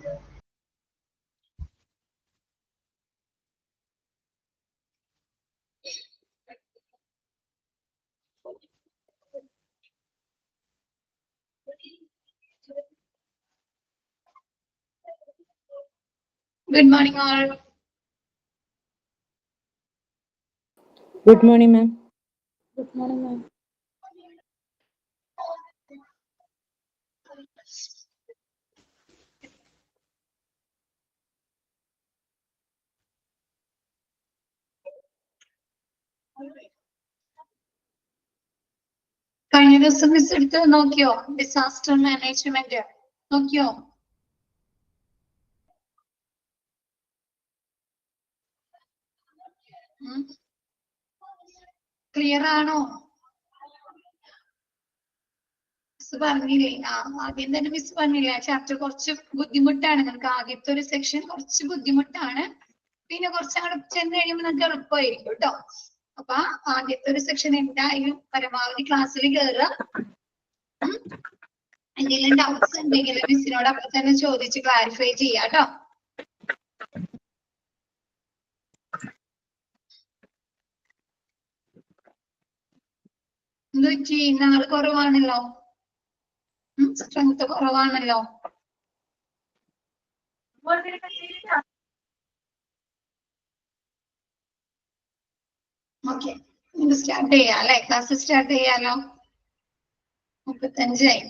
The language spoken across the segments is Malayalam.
Good morning, all. Good morning, ma'am. Good morning, ma'am. കഴിഞ്ഞ ദിവസം മിസ് എടുത്ത് നോക്കിയോ? ഡിസാസ്റ്റർ മാനേജ്മെന്റ് നോക്കിയോ? ക്ലിയർ ആണോ? മിസ് പറഞ്ഞില്ലേ? ആദ്യം തന്നെ മിസ് പറഞ്ഞില്ലേ, ചാപ്റ്റർ കുറച്ച് ബുദ്ധിമുട്ടാണ്. നിങ്ങൾക്ക് ആദ്യത്തെ ഒരു സെക്ഷൻ കുറച്ച് ബുദ്ധിമുട്ടാണ്, പിന്നെ കുറച്ച് അങ്ങോട്ട് ചെന്ന് കഴിയുമ്പോൾ നിങ്ങൾക്ക് എളുപ്പമായിരിക്കും കേട്ടോ. അപ്പൊ ആദ്യത്തെ ഒരു സെക്ഷൻ എന്തായാലും പരമാവധി ക്ലാസ്സിൽ കയറുക. എന്തെങ്കിലും ഡൗട്ട്സ് ഉണ്ടെങ്കിൽ മിസ്സിനോട് അപ്പൊ തന്നെ ചോദിച്ച് ക്ലാരിഫൈ ചെയ്യാം കേട്ടോ. എന്തുപറ്റി? നാളെ കുറവാണല്ലോ, സ്ട്രെങ്ത് കുറവാണല്ലോ. ഓക്കെ, നമുക്ക് സ്റ്റാർട്ട് ചെയ്യാം അല്ലെ? ക്ലാസ് സ്റ്റാർട്ട് ചെയ്യാലോ? 35 ആയി.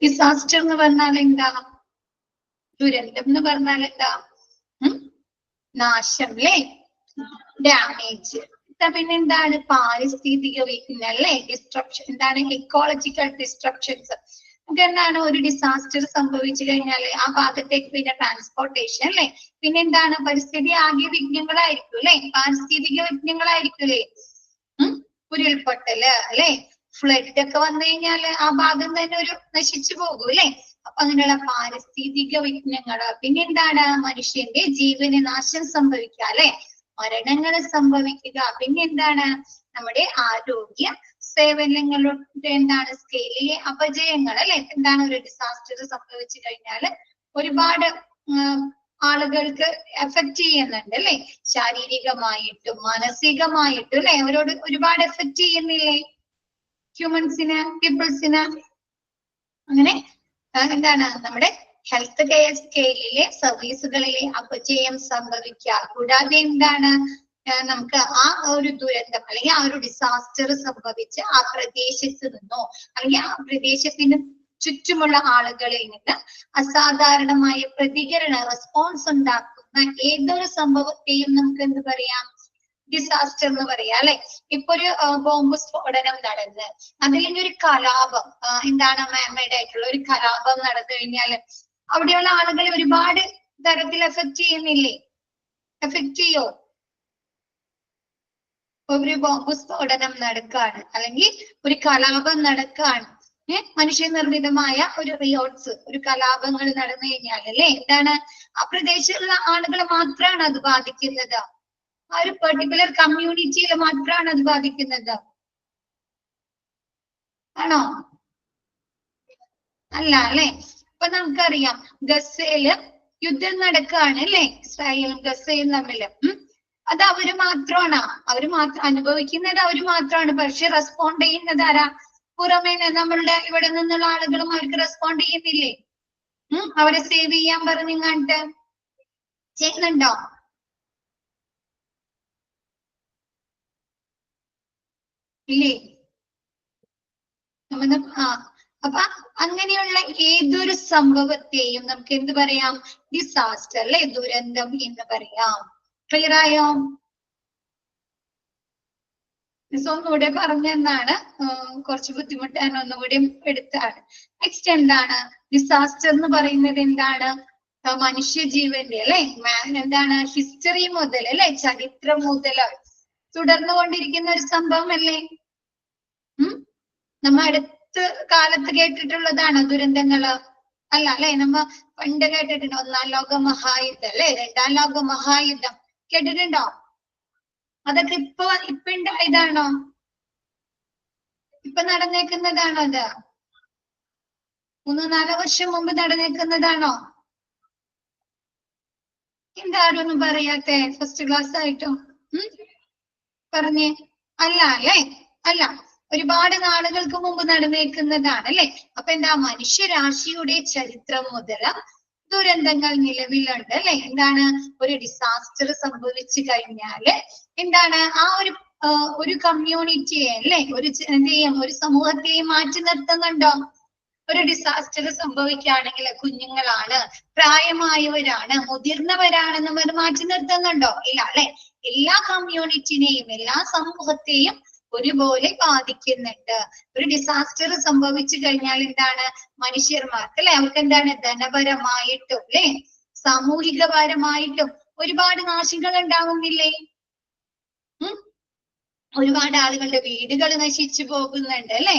ഡിസാസ്റ്റർ എന്ന് പറഞ്ഞാൽ എന്താ? ദുരന്തം എന്ന് പറഞ്ഞാൽ എന്താ? നാശം അല്ലേ? ഡാമേജ്. പിന്നെ എന്താണ്? പാരിസ്ഥിതിക വിഘ്നം അല്ലേ? ഡിസ്ട്രക്ഷൻ. എന്താണ്? Ecological destructions. നമുക്ക് എന്താണ്? ഒരു ഡിസാസ്റ്റർ സംഭവിച്ചു കഴിഞ്ഞാൽ ആ ഭാഗത്തേക്ക് പിന്നെ ട്രാൻസ്പോർട്ടേഷൻ അല്ലെ? പിന്നെ എന്താണ്? പരിസ്ഥിതി ആകെ വിഘ്നങ്ങളായിരിക്കും അല്ലെ? പാരിസ്ഥിതിക വിഘ്നങ്ങളായിരിക്കൂലേ? ഉരുൾപൊട്ടല് അല്ലെ? ഫ്ലഡ് ഒക്കെ വന്നു കഴിഞ്ഞാൽ ആ ഭാഗം തന്നെ ഒരു നശിച്ചു പോകും അല്ലെ? അപ്പൊ അങ്ങനെയുള്ള പാരിസ്ഥിതിക വിഘ്നങ്ങള്. പിന്നെ എന്താണ്? മനുഷ്യന്റെ ജീവന് നാശം സംഭവിക്കുക അല്ലെ? മരണങ്ങൾ സംഭവിക്കുക. പിന്നെ എന്താണ്? നമ്മുടെ ആരോഗ്യ സേവനങ്ങളുടെ എന്താണ്? സ്കെയിലിലെ അപജയങ്ങൾ അല്ലെ? എന്താണ്? ഒരു ഡിസാസ്റ്റർ സംഭവിച്ചു കഴിഞ്ഞാൽ ഒരുപാട് ആളുകൾക്ക് എഫക്ട് ചെയ്യുന്നുണ്ട് അല്ലെ? ശാരീരികമായിട്ടും മാനസികമായിട്ടും അല്ലെ? അവരോട് ഒരുപാട് എഫക്ട് ചെയ്യുന്നില്ലേ ഹ്യൂമൻസിന്, പീപ്പിൾസിന്? അങ്ങനെ എന്താണ്? നമ്മുടെ ഹെൽത്ത് കെയർ സ്കെയിലിലെ സർവീസുകളിലെ അപജയം സംഭവിക്കുക. കൂടാതെ എന്താണ്? നമുക്ക് ആ ഒരു ദുരന്തം അല്ലെങ്കിൽ ആ ഒരു ഡിസാസ്റ്റർ സംഭവിച്ച് ആ പ്രദേശത്ത് നിന്നോ അല്ലെങ്കിൽ ആ പ്രദേശത്തിന് ചുറ്റുമുള്ള ആളുകളിൽ നിന്ന് അസാധാരണമായ റെസ്പോൺസ് ഉണ്ടാക്കുന്ന ഏതൊരു സംഭവത്തെയും നമുക്ക് എന്ത് പറയാം? ഡിസാസ്റ്റർ എന്ന് പറയാം അല്ലെ? ഇപ്പൊ ഒരു ബോംബ് സ്ഫോടനം നടന്ന് അതല്ലെങ്കിൽ ഒരു കലാപം, എന്താണ്? മാൻമേഡ് ആയിട്ടുള്ള ഒരു കലാപം നടന്നു കഴിഞ്ഞാൽ അവിടെയുള്ള ആളുകൾ ഒരുപാട് തരത്തിൽ എഫക്ട് ചെയ്യുന്നില്ലേ? എഫക്ട് ചെയ്യോ? ഒരു ബോംബ് സ്ഫോടനം നടക്കാണ് അല്ലെങ്കിൽ ഒരു കലാപം നടക്കാണ്, മനുഷ്യനിർമ്മിതമായ ഒരു റിയോട്സ്, ഒരു കലാപങ്ങൾ നടന്നു കഴിഞ്ഞാൽ അല്ലെ? എന്താണ്? ആ പ്രദേശത്തുള്ള ആളുകളെ മാത്രമാണ് അത് ബാധിക്കുന്നത്. ആ ഒരു പെർട്ടിക്കുലർ കമ്മ്യൂണിറ്റിയിൽ മാത്രമാണ് അത് ബാധിക്കുന്നത്. ആണോ? അല്ല അല്ലെ? ഇപ്പൊ നമുക്കറിയാം ഗസയില് യുദ്ധം നടക്കുകയാണ് അല്ലെ? ഇസ്രായേലും ഗസയും തമ്മില്. അത് അവര് മാത്രമാണ്, അവര് മാത്രം അനുഭവിക്കുന്നത്, അവര് മാത്രമാണ്. പക്ഷെ റെസ്പോണ്ട് ചെയ്യുന്നത് ആരാ? പുറമേ നമ്മളുടെ ഇവിടെ നിന്നുള്ള ആളുകളും അവർക്ക് റെസ്പോണ്ട് ചെയ്യുന്നില്ലേ? അവരെ സേവ് ചെയ്യാൻ പറഞ്ഞിങ്ങാണ്ട് ചെയ്യുന്നുണ്ടോ? ഇല്ലേ? അപ്പൊ അങ്ങനെയുള്ള ഏതൊരു സംഭവത്തെയും നമുക്ക് എന്ത് പറയാം? ഡിസാസ്റ്റർ അല്ലെ? ദുരന്തം എന്ന് പറയാം. ക്ലിയർ ആയോ? ഒന്നുകൂടെ പറഞ്ഞെന്നാണ്, കുറച്ച് ബുദ്ധിമുട്ടാണ്, ഒന്നുകൂടി എടുത്താണ്. നെക്സ്റ്റ് എന്താണ്? ഡിസാസ്റ്റർ എന്ന് പറയുന്നത് എന്താണ്? മനുഷ്യജീവന്റെ അല്ലെ? എന്താണ്? ഹിസ്റ്ററി മുതൽ അല്ലെ? ചരിത്രം മുതൽ തുടർന്നുകൊണ്ടിരിക്കുന്ന ഒരു സംഭവം അല്ലേ? നമ്മ അടുത്ത കാലത്ത് കേട്ടിട്ടുള്ളതാണ് ദുരന്തങ്ങള് അല്ല അല്ലെ, നമ്മ പണ്ട് കേട്ടിട്ടുണ്ടോ 1-ാം ലോക മഹായുദ്ധം അല്ലെ, 2-ാം ലോക മഹായുദ്ധം കേട്ടിട്ടുണ്ടോ? അതൊക്കെ ഇപ്പൊ ഉണ്ടായതാണോ? ഇപ്പൊ നടന്നേക്കുന്നതാണോ അത്? 3-4 വർഷം മുമ്പ് നടന്നേക്കുന്നതാണോ? എന്താരൊന്നും പറയാത്തെ? ഫസ്റ്റ് ക്ലാസ് ആയിട്ടും പറഞ്ഞേ. അല്ല അല്ലേ, അല്ല, ഒരുപാട് നാളുകൾക്ക് മുമ്പ് നടന്നേക്കുന്നതാണ് അല്ലെ. അപ്പൊ എന്താ, മനുഷ്യരാശിയുടെ ചരിത്രം മുതൽ ദുരന്തങ്ങൾ നിലവിലുണ്ട് അല്ലെ. എന്താണ്, ഒരു ഡിസാസ്റ്റർ സംഭവിച്ചു കഴിഞ്ഞാല് എന്താണ് ആ ഒരു കമ്മ്യൂണിറ്റിയെ അല്ലെ, ഒരു സമൂഹത്തെയും മാറ്റി നിർത്തുന്നുണ്ടോ? ഒരു ഡിസാസ്റ്റർ സംഭവിക്കുകയാണെങ്കിൽ കുഞ്ഞുങ്ങളാണ്, പ്രായമായവരാണ്, മുതിർന്നവരാണെന്ന് അവർ മാറ്റി നിർത്തുന്നുണ്ടോ? ഇല്ല അല്ലെ. എല്ലാ കമ്മ്യൂണിറ്റിനെയും എല്ലാ സമൂഹത്തെയും ഒരുപോലെ ബാധിക്കുന്നുണ്ട്. ഒരു ഡിസാസ്റ്റർ സംഭവിച്ചു കഴിഞ്ഞാൽ എന്താണ്, മനുഷ്യന്മാർക്ക് അല്ലെ, അവർക്ക് എന്താണ്, ധനപരമായിട്ടും അല്ലെ സാമൂഹികപരമായിട്ടും ഒരുപാട് നാശങ്ങൾ ഉണ്ടാവുന്നില്ലേ? ഒരുപാട് ആളുകളുടെ വീടുകൾ നശിച്ചു പോകുന്നുണ്ട് അല്ലെ.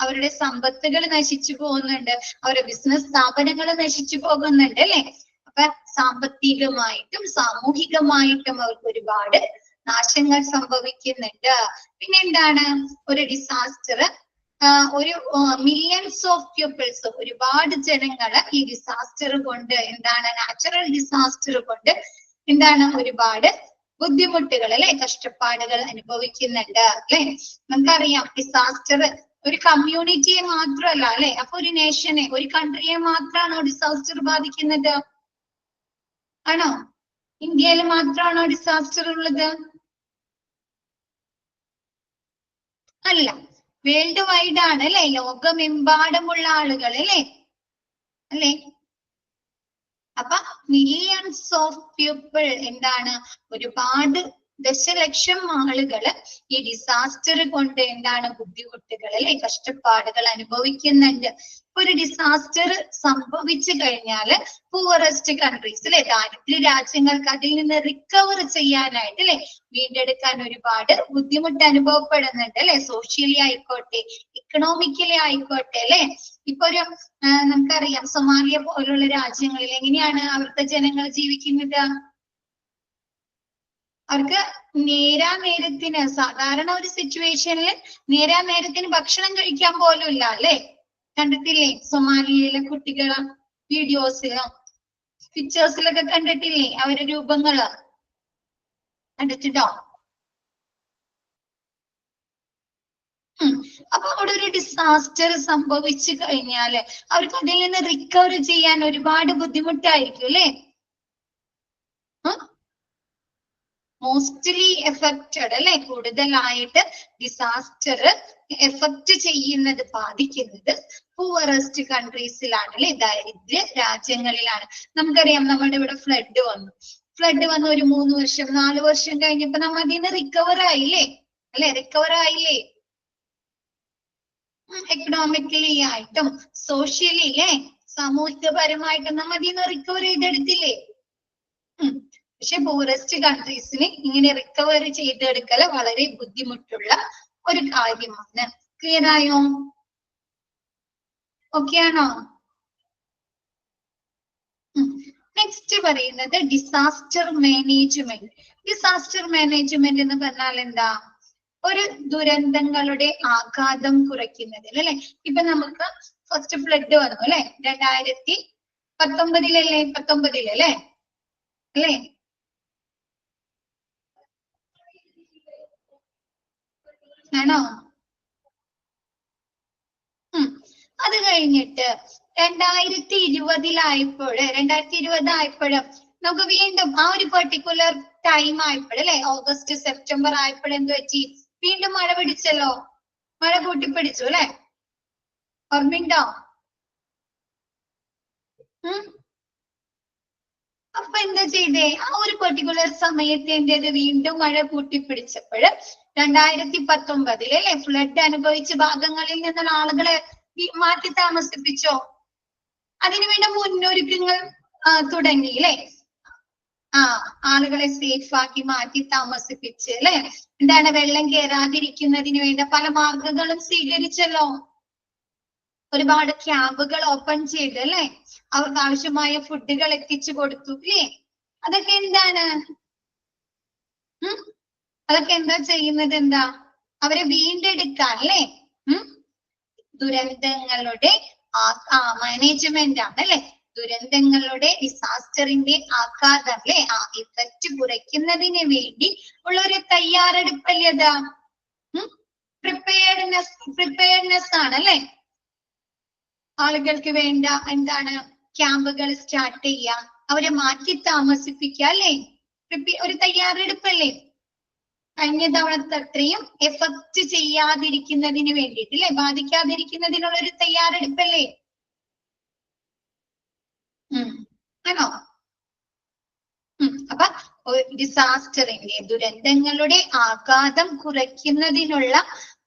അവരുടെ സമ്പത്തുകൾ നശിച്ചു പോകുന്നുണ്ട്, അവരുടെ ബിസിനസ് സ്ഥാപനങ്ങൾ നശിച്ചു പോകുന്നുണ്ട് അല്ലെ. അപ്പൊ സാമ്പത്തികമായിട്ടും സാമൂഹികമായിട്ടും അവർക്ക് ഒരുപാട് നാശങ്ങൾ സംഭവിക്കുന്നുണ്ട്. പിന്നെ എന്താണ്, ഒരു ഡിസാസ്റ്റർ ഒരു മില്യൺസ് ഓഫ് പീപ്പിൾസ്, ഒരുപാട് ജനങ്ങള് ഈ ഡിസാസ്റ്റർ കൊണ്ട് എന്താണ്, നാച്ചുറൽ ഡിസാസ്റ്റർ കൊണ്ട് എന്താണ് ഒരുപാട് ബുദ്ധിമുട്ടുകൾ അല്ലെ, കഷ്ടപ്പാടുകൾ അനുഭവിക്കുന്നുണ്ട് അല്ലെ. നമുക്കറിയാം ഡിസാസ്റ്റർ ഒരു കമ്മ്യൂണിറ്റിയെ മാത്രമല്ല അല്ലെ, അപ്പൊ ഒരു നേഷനെ, ഒരു കൺട്രിയെ മാത്രമാണോ ഡിസാസ്റ്റർ ബാധിക്കുന്നത്? ആണോ? ഇന്ത്യയിൽ മാത്രമാണോ ഡിസാസ്റ്റർ ഉള്ളത്? അല്ല, വേൾഡ് വൈഡ് ആണ് അല്ലെ, ലോകമെമ്പാടുമുള്ള ആളുകൾ അല്ലെ, അല്ലെ. അപ്പൊ മില്യൺസ് ഓഫ് പീപ്പിൾ എന്താണ്, ഒരുപാട് ദശലക്ഷം ആളുകള് ഈ ഡിസാസ്റ്റർ കൊണ്ട് എന്താണ് ബുദ്ധിമുട്ടുകൾ അല്ലെ, കഷ്ടപ്പാടുകൾ അനുഭവിക്കുന്നുണ്ട്. ഒരു ഡിസാസ്റ്റർ സംഭവിച്ചു കഴിഞ്ഞാല് പൂവറസ്റ്റ് കൺട്രീസ് അല്ലെ, ദാരിദ്ര്യ രാജ്യങ്ങൾക്ക് അതിൽ നിന്ന് റിക്കവർ ചെയ്യാനായിട്ട് അല്ലെ, വീണ്ടെടുക്കാൻ ഒരുപാട് ബുദ്ധിമുട്ട് അനുഭവപ്പെടുന്നുണ്ട് അല്ലെ. സോഷ്യലി ആയിക്കോട്ടെ, ഇക്കണോമിക്കലി ആയിക്കോട്ടെ അല്ലെ. ഇപ്പൊ ഒരു നമുക്കറിയാം സൊമാലിയ പോലുള്ള രാജ്യങ്ങളിൽ എങ്ങനെയാണ് അവിടുത്തെ ജനങ്ങൾ ജീവിക്കുന്നത്? അവർക്ക് നേരാനേരത്തിന്, സാധാരണ ഒരു സിറ്റുവേഷനിൽ നേരാനേരത്തിന് ഭക്ഷണം കഴിക്കാൻ പോലും ഇല്ല അല്ലെ. കണ്ടിട്ടില്ലേ സൊമാലിയയിലെ കുട്ടികളെ വീഡിയോസിലും പിക്ചേഴ്സിലൊക്കെ കണ്ടിട്ടില്ലേ അവരുടെ രൂപങ്ങള്? കണ്ടിട്ടുണ്ടോ? അപ്പൊ അവിടെ ഒരു ഡിസാസ്റ്റർ സംഭവിച്ചു കഴിഞ്ഞാല് അവർക്ക് അതിൽ നിന്ന് റിക്കവർ ചെയ്യാൻ ഒരുപാട് ബുദ്ധിമുട്ടായിരിക്കും അല്ലെ. മോസ്റ്റ്ലി എഫക്റ്റഡ് അല്ലെ, കൂടുതലായിട്ട് ഡിസാസ്റ്റർ എഫക്റ്റ് ചെയ്യുന്നത്, ബാധിക്കുന്നത് പൂവറസ്റ്റ് കൺട്രീസിലാണ് അല്ലെ, ദരിദ്ര രാജ്യങ്ങളിലാണ്. നമുക്കറിയാം നമ്മുടെ ഇവിടെ ഫ്ലഡ് വന്നു ഒരു 3 വർഷം 4 വർഷം കഴിഞ്ഞപ്പോ നമ്മൾ അതിൽ നിന്ന് റിക്കവർ ആയില്ലേ അല്ലെ, റിക്കവർ ആയില്ലേ. എക്കണോമിക്കലി ആയിട്ടും സോഷ്യലി അല്ലെ, സാമൂഹികപരമായിട്ടും നമ്മൾ അതിൽ നിന്ന് റിക്കവർ ചെയ്തെടുത്തില്ലേ. പക്ഷെ പൂറസ്റ്റ് കൺട്രീസിന് ഇങ്ങനെ റിക്കവർ ചെയ്തെടുക്കല് വളരെ ബുദ്ധിമുട്ടുള്ള ഒരു കാര്യമാണ്. ക്ലിയർ ആയോ? ഓക്കെ ആണോ? നെക്സ്റ്റ് പറയുന്നത് ഡിസാസ്റ്റർ മാനേജ്മെന്റ്. ഡിസാസ്റ്റർ മാനേജ്മെന്റ് എന്ന് പറഞ്ഞാൽ എന്താ? ഒരു ദുരന്തങ്ങളുടെ ആഘാതം കുറയ്ക്കുന്നതിൽ അല്ലെ. ഇപ്പൊ നമുക്ക് ഫസ്റ്റ് ഫ്ലഡ് വന്നു അല്ലെ, 2019 അല്ലെ അല്ലെ. ആണോ? അത് കഴിഞ്ഞിട്ട് 2020 ആയപ്പോഴും നമുക്ക് വീണ്ടും ആ ഒരു പെർട്ടിക്കുലർ ടൈം ആയപ്പോഴും അല്ലെ, ഓഗസ്റ്റ് സെപ്റ്റംബർ ആയപ്പോഴും എന്ത് പറ്റി? വീണ്ടും മഴ പിടിച്ചല്ലോ, മഴ കൂട്ടിപ്പിടിച്ചു അല്ലെ. ഓർമ്മയുണ്ടോ? അപ്പൊ എന്താ ചെയ്തേ? ആ ഒരു പെർട്ടിക്കുലർ സമയത്ത് എന്റേത് വീണ്ടും മഴ കൂട്ടിപ്പിടിച്ചപ്പോൾ 2019 അല്ലെ ഫ്ലഡ് അനുഭവിച്ച ഭാഗങ്ങളിൽ നിന്നുള്ള ആളുകളെ മാറ്റി താമസിപ്പിച്ചോ? അതിനു വേണ്ട മുന്നൊരുക്കങ്ങൾ തുടങ്ങി അല്ലെ. ആളുകളെ സേഫ് ആക്കി മാറ്റി താമസിപ്പിച്ച് അല്ലെ. എന്താണ്, വെള്ളം കയറാതിരിക്കുന്നതിന് വേണ്ട പല മാർഗങ്ങളും സ്വീകരിച്ചല്ലോ. ഒരുപാട് ക്യാമ്പുകൾ ഓപ്പൺ ചെയ്ത് അല്ലെ, അവർക്ക് ആവശ്യമായ ഫുഡുകൾ എത്തിച്ചു കൊടുത്തു അല്ലേ? അതൊക്കെ എന്താണ്? അതൊക്കെ എന്താ ചെയ്യുന്നത്? എന്താ അവരെ വീണ്ടെടുക്കാൻ അല്ലെ? ദുരന്തങ്ങളുടെ മാനേജ്മെന്റ് ആണ് അല്ലെ? ദുരന്തങ്ങളുടെ ഡിസാസ്റ്ററിന്റെ ആഘാതം അല്ലെ, ഇഫക്റ്റ് കുറയ്ക്കുന്നതിന് വേണ്ടി ഉള്ള ഒരു തയ്യാറെടുപ്പല്ലേ അതാ? പ്രിപ്പയർനെസ് ആണ് അല്ലെ? ആളുകൾക്ക് വേണ്ട എന്താണ്? ക്യാമ്പുകൾ സ്റ്റാർട്ട് ചെയ്യുക, അവരെ മാറ്റി താമസിപ്പിക്കുക അല്ലെ? ഒരു തയ്യാറെടുപ്പല്ലേ? കഴിഞ്ഞ തവണത്തെ അത്രയും എഫക്റ്റ് ചെയ്യാതിരിക്കുന്നതിന് വേണ്ടിയിട്ട് അല്ലെ, ബാധിക്കാതിരിക്കുന്നതിനുള്ള ഒരു തയ്യാറെടുപ്പല്ലേ? ആണോ? അപ്പൊ ഡിസാസ്റ്ററിന്റെ ദുരന്തങ്ങളുടെ ആഘാതം കുറയ്ക്കുന്നതിനുള്ള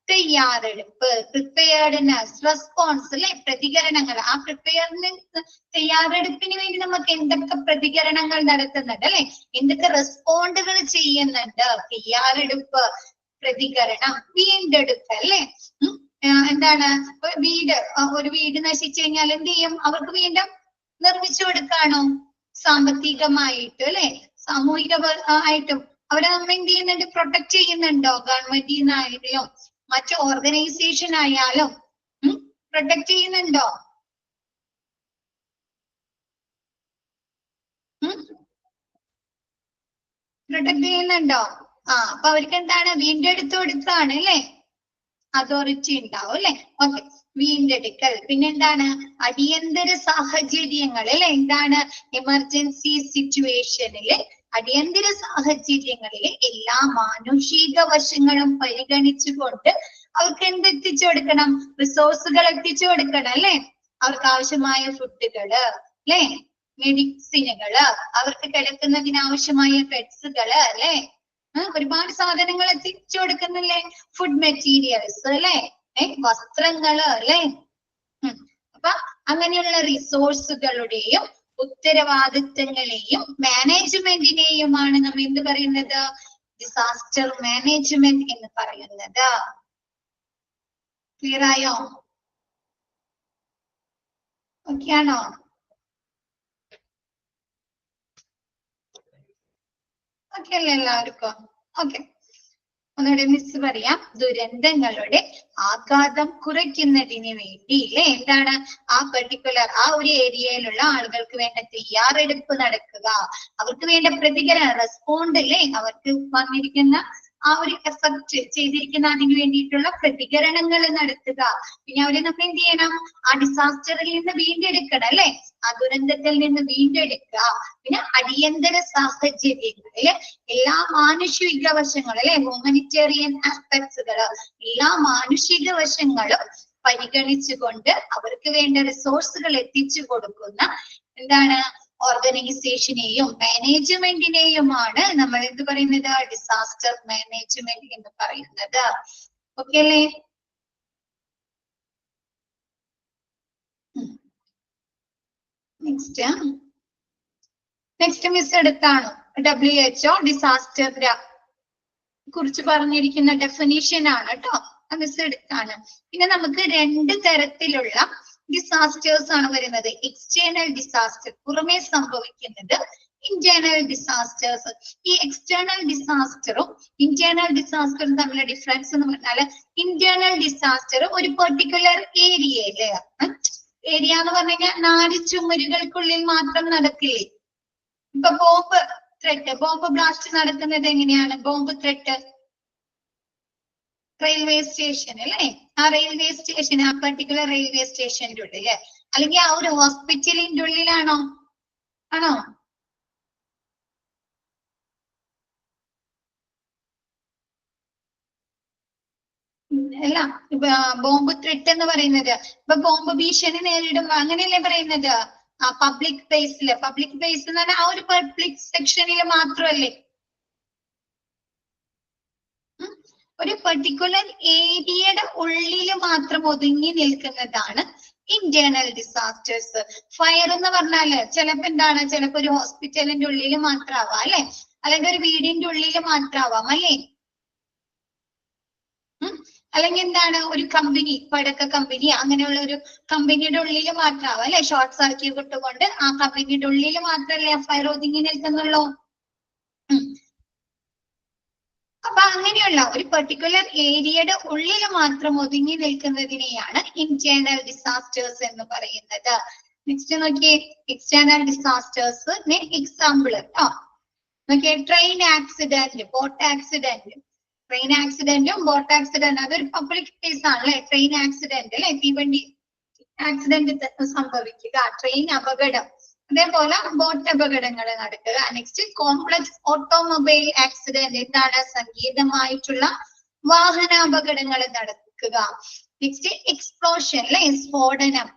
തയ്യാറെടുപ്പ്, പ്രിപ്പയർഡ്നെസ്, റെസ്പോൺസ് അല്ലെ, പ്രതികരണങ്ങൾ. ആ തയ്യാറെടുപ്പിന് വേണ്ടി നമുക്ക് എന്തൊക്കെ പ്രതികരണങ്ങൾ നടത്തുന്നുണ്ട് അല്ലെ, എന്തൊക്കെ റെസ്പോണ്ടുകൾ ചെയ്യുന്നുണ്ട്? തയ്യാറെടുപ്പ്, പ്രതികരണം, വീണ്ടെടുപ്പ് അല്ലെ. എന്താണ്? ഒരു വീട് നശിച്ചു കഴിഞ്ഞാൽ എന്ത് ചെയ്യും? അവർക്ക് വീണ്ടും നിർമ്മിച്ചു കൊടുക്കാണോ? സാമ്പത്തികമായിട്ടും അല്ലെ, സാമൂഹിക ആയിട്ടും അവരെ നമ്മൾ എന്ത് ചെയ്യുന്നുണ്ട്? പ്രൊട്ടക്ട് ചെയ്യുന്നുണ്ടോ? ഗവൺമെന്റിൽ നിന്നായാലും മറ്റു ഓർഗനൈസേഷൻ ആയാലും പ്രൊട്ടക്ട് ചെയ്യുന്നുണ്ടോ? പ്രൊട്ടക്ട് ചെയ്യുന്നുണ്ടോ? അപ്പൊ അവർക്ക് എന്താണ്? വീണ്ടെടുത്ത് കൊടുക്കാണ് അല്ലെ, അതോറിറ്റി ഉണ്ടാവും അല്ലെ. ഓക്കെ, വീണ്ടെടുക്കൽ. പിന്നെന്താണ്? അടിയന്തര സാഹചര്യങ്ങൾ അല്ലെ, എന്താണ്? എമർജൻസി സിറ്റുവേഷനില്, അടിയന്തര സാഹചര്യങ്ങളില് എല്ലാ മാനുഷിക വശങ്ങളും പരിഗണിച്ചുകൊണ്ട് അവർക്ക് എന്തെത്തിച്ചു കൊടുക്കണം? റിസോഴ്സുകൾ എത്തിച്ചു കൊടുക്കണം അല്ലെ. അവർക്ക് ആവശ്യമായ ഫുഡുകള് അല്ലെ, മെഡിസിനുകള്, അവർക്ക് കിടക്കുന്നതിന് ആവശ്യമായ ബെഡ്സുകള് അല്ലെ, ഒരുപാട് സാധനങ്ങൾ എത്തിച്ചു കൊടുക്കുന്നില്ലേ? ഫുഡ് മെറ്റീരിയൽസ് അല്ലെ, വസ്ത്രങ്ങള് അല്ലെ. അപ്പൊ അങ്ങനെയുള്ള റിസോഴ്സുകളുടെയും ഉത്തരവാദിത്തങ്ങളെയും മാനേജ്മെന്റിനെയുമാണ് നമ്മൾ എന്ത് പറയുന്നത്? ഡിസാസ്റ്റർ മാനേജ്മെന്റ് എന്ന് പറയുന്നത്. ക്ലിയർ ആയോ? ഓക്കെ ആണോ? ഓക്കെ അല്ലേ എല്ലാവർക്കും? ഓക്കെ, ഒന്നുകൂടെ മിസ് പറയാം. ദുരന്തങ്ങളുടെ ആഘാതം കുറയ്ക്കുന്നതിന് വേണ്ടി അല്ലെ, എന്താണ്? ആ പെർട്ടിക്കുലർ ഒരു ഏരിയയിലുള്ള ആളുകൾക്ക് വേണ്ട തയ്യാറെടുപ്പ് നടക്കുക, അവർക്ക് വേണ്ട പ്രതികരണം, റെസ്പോണ്ട് അല്ലെ, അവർക്ക് വന്നിരിക്കുന്ന ആ ഒരു എഫക്റ്റ് ചെയ്തിരിക്കുന്ന അതിന് വേണ്ടിയിട്ടുള്ള പ്രതികരണങ്ങൾ നടത്തുക. പിന്നെ അവരെ നമ്മൾ എന്ത് ചെയ്യണം? ആ ഡിസാസ്റ്ററിൽ നിന്ന് വീണ്ടെടുക്കണം അല്ലെ, ആ ദുരന്തത്തിൽ നിന്ന് വീണ്ടെടുക്കുക. പിന്നെ അടിയന്തര സാഹചര്യങ്ങളില് എല്ലാ മാനുഷിക വശങ്ങളും അല്ലെ, ഹ്യൂമനിറ്റേറിയൻ ആസ്പെക്ട്സുകള്, എല്ലാ മാനുഷിക വശങ്ങളും പരിഗണിച്ചുകൊണ്ട് അവർക്ക് വേണ്ട റിസോഴ്സുകൾ എത്തിച്ചു കൊടുക്കുന്ന എന്താണ്? ഓർഗനൈസേഷനെയും മാനേജ്മെന്റിനെയുമാണ് നമ്മൾ എന്ത് പറയുന്നത്? ഡിസാസ്റ്റർ മാനേജ്മെന്റ് എന്ന് പറയുന്നത്. ഓക്കെ അല്ലേ? നെക്സ്റ്റ് മിസ് എടുത്താണോ? WHO ഡിസാസ്റ്ററിനെ കുറിച്ച് പറഞ്ഞിരിക്കുന്ന ഡെഫിനിഷൻ ആണ് കേട്ടോ, മിസ് എടുത്താണ്. പിന്നെ നമുക്ക് രണ്ട് തരത്തിലുള്ള ഡിസാസ്റ്റേഴ്സ് ആണ് വരുന്നത്. എക്സ്റ്റേണൽ ഡിസാസ്റ്റർ, പുറമേ സംഭവിക്കുന്നത്. Internal disasters. ഈ എക്സ്റ്റേണൽ ഡിസാസ്റ്ററും ഇന്റേണൽ ഡിസാസ്റ്ററും തമ്മിലുള്ള ഡിഫറൻസ് എന്ന് പറഞ്ഞാൽ, ഇന്റേണൽ ഡിസാസ്റ്റർ ഒരു പെർട്ടിക്കുലർ ഏരിയയില്, ഏരിയ എന്ന് പറഞ്ഞു കഴിഞ്ഞാൽ 4 ചുമരുകൾക്കുള്ളിൽ മാത്രം നടക്കില്ലേ? ഇപ്പൊ ബോംബ് ത്രെട്ട്, ബോംബ് ബ്ലാസ്റ്റ് നടക്കുന്നത് എങ്ങനെയാണ്? ബോംബ് ത്രെട്ട് റെയിൽവേ സ്റ്റേഷൻ അല്ലെ, ആ റെയിൽവേ സ്റ്റേഷൻ, ആ പെർട്ടിക്കുലർ റെയിൽവേ സ്റ്റേഷന്റെ ഉള്ളില്, അല്ലെങ്കിൽ ആ ഒരു ഹോസ്പിറ്റലിന്റെ ഉള്ളിലാണോ? ആണോ? അല്ല, ബോംബ് ത്രെട്ട് എന്ന് പറയുന്നത് ഇപ്പൊ ബോംബ് ഭീഷണി നേരിടുമ്പോ അങ്ങനെയല്ലേ പറയുന്നത്? പബ്ലിക് പ്ലേസില്, പബ്ലിക് പ്ലേസ് എന്ന് പറഞ്ഞാൽ ആ ഒരു പബ്ലിക് സെക്ഷനിൽ മാത്രമല്ലേ? ഒരു പെർട്ടിക്കുലർ ഏരിയയുടെ ഉള്ളിൽ മാത്രം ഒതുങ്ങി നിൽക്കുന്നതാണ് ഇന്റേണൽ ഡിസാസ്റ്റേഴ്സ്. ഫയർ എന്ന് പറഞ്ഞാല് ചിലപ്പോ എന്താണ്? ചിലപ്പോ ഒരു ഹോസ്പിറ്റലിന്റെ ഉള്ളിൽ മാത്രമാവാം അല്ലെ, അല്ലെങ്കിൽ ഒരു വീടിന്റെ ഉള്ളിൽ മാത്രമാവാം അല്ലേ? അല്ലെങ്കിൽ എന്താണ് ഒരു കമ്പനി, പടക്ക കമ്പനി, അങ്ങനെയുള്ള ഒരു കമ്പനിയുടെ ഉള്ളിൽ മാത്രമാവും അല്ലെ, ഷോർട്ട് സർക്യൂട്ട് കൊണ്ട് ആ കമ്പനിയുടെ ഉള്ളിൽ മാത്രമല്ലേ ഫയർ ഒതുങ്ങി നിൽക്കുന്നുള്ളൂ. അപ്പൊ അങ്ങനെയുള്ള ഒരു പെർട്ടിക്കുലർ ഏരിയയുടെ ഉള്ളിൽ മാത്രം ഒതുങ്ങി നിൽക്കുന്നതിനെയാണ് ഇന്റേണൽ ഡിസാസ്റ്റേഴ്സ് എന്ന് പറയുന്നത്. നെക്സ്റ്റ് നോക്കിയേ, എക്സ്റ്റേണൽ ഡിസാസ്റ്റേഴ്സിന് എക്സാമ്പിൾ കേട്ടോ. നോക്കിയേ, train accident, boat accident. Train ആക്സിഡന്റും ബോട്ട് ആക്സിഡന്റ് അതൊരു പബ്ലിക് പ്ലേസ് ആണ് അല്ലെ. ട്രെയിൻ ആക്സിഡന്റ് അല്ലെ, തീവണ്ടി ആക്സിഡന്റ് സംഭവിക്കുക, ട്രെയിൻ അപകടം, അതേപോലെ ബോട്ട് അപകടങ്ങൾ നടക്കുക. നെക്സ്റ്റ് കോംപ്ലക്സ് ഓട്ടോമൊബൈൽ ആക്സിഡന്റ്, എന്താണ് സങ്കീർണമായിട്ടുള്ള വാഹനാപകടങ്ങൾ നടക്കുക. നെക്സ്റ്റ് എക്സ്പ്ലോഷൻ അല്ലെ, സ്ഫോടനം.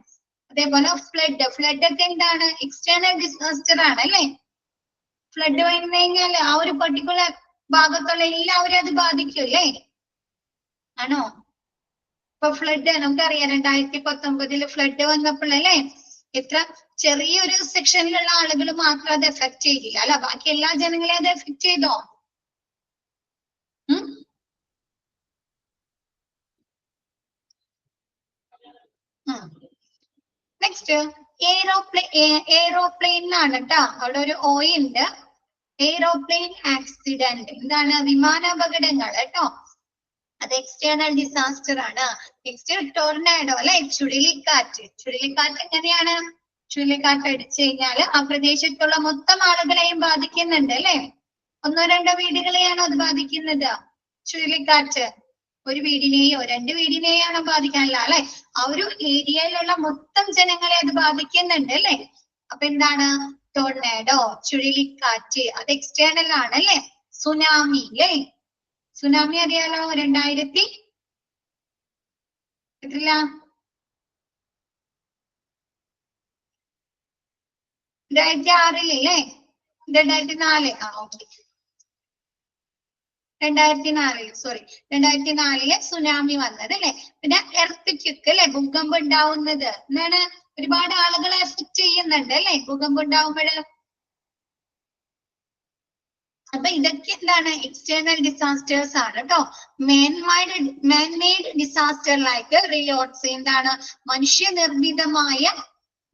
അതേപോലെ ഫ്ലഡ്, ഫ്ലഡ് ഒക്കെ എന്താണ് എക്സ്റ്റേണൽ ഡിസാസ്റ്റർ ആണ് അല്ലെ. ഫ്ലഡ് വന്നു കഴിഞ്ഞാൽ ആ ഒരു പെർട്ടിക്കുലർ ഭാഗത്തുള്ള എല്ലാവരും അത് ബാധിക്കും അല്ലേ, ആണോ? ഇപ്പൊ ഫ്ലഡ് നമുക്കറിയാം 2019 ഫ്ലഡ് വന്നപ്പോഴല്ലേ എത്ര ചെറിയൊരു സെക്ഷനിലുള്ള ആളുകൾ മാത്രം അത് എഫക്ട് ചെയ്തില്ല അല്ല, ബാക്കി എല്ലാ ജനങ്ങളെയും അത് എഫക്ട് ചെയ്തോ? നെക്സ്റ്റ് എയ്റോപ്ലെയിനിലാണ് കേട്ടോ, അവിടെ ഒരു ഓയിൽ ഉണ്ട്. എയ്റോപ്ലെയിൻ ആക്സിഡന്റ് എന്താണ് വിമാനാപകടങ്ങൾ കേട്ടോ, അത് എക്സ്റ്റേണൽ ഡിസാസ്റ്റർ ആണ്. നെക്സ്റ്റ് ടോർനാഡോ അല്ലെ, ചുഴലിക്കാറ്റ്. ചുഴലിക്കാറ്റ് എങ്ങനെയാണ്? ചുഴലിക്കാറ്റ് അടിച്ചു കഴിഞ്ഞാല് ആ പ്രദേശത്തുള്ള മൊത്തം ആളുകളെയും ബാധിക്കുന്നുണ്ട് അല്ലെ. ഒന്നോ രണ്ടോ വീടുകളെയാണോ അത് ബാധിക്കുന്നത്? ചുഴലിക്കാറ്റ് ഒരു വീടിനെയോ രണ്ട് വീടിനെയോ ആണോ ബാധിക്കാനില്ല അല്ലെ, ആ ഒരു ഏരിയയിലുള്ള മൊത്തം ജനങ്ങളെ അത് ബാധിക്കുന്നുണ്ട് അല്ലെ. അപ്പൊ എന്താണ് ടോർനാഡോ, ചുഴലിക്കാറ്റ്, അത് എക്സ്റ്റേണൽ ആണ് അല്ലെ. സുനാമി അല്ലെ, സുനാമി അറിയാലോ, 2006 അല്ലേ, 2004 ഓക്കെ, 2004 സുനാമി വന്നത് അല്ലെ. പിന്നെ എർത്ത് അല്ലെ, ഭൂകമ്പം ഉണ്ടാവുന്നത് എന്താണ്, ഒരുപാട് ആളുകളെ എഫക്ട് ചെയ്യുന്നുണ്ട് അല്ലെ ഭൂകമ്പം ഉണ്ടാവുമ്പോൾ. അപ്പൊ ഇതൊക്കെ എന്താണ് എക്സ്റ്റേണൽ ഡിസാസ്റ്റേഴ്സ് ആണ് കേട്ടോ. മാൻമെയ്ഡ് ഡിസാസ്റ്റർ ലൈക്ക് റിയോട്ട്സ്, എന്താണ് മനുഷ്യനിർമ്മിതമായ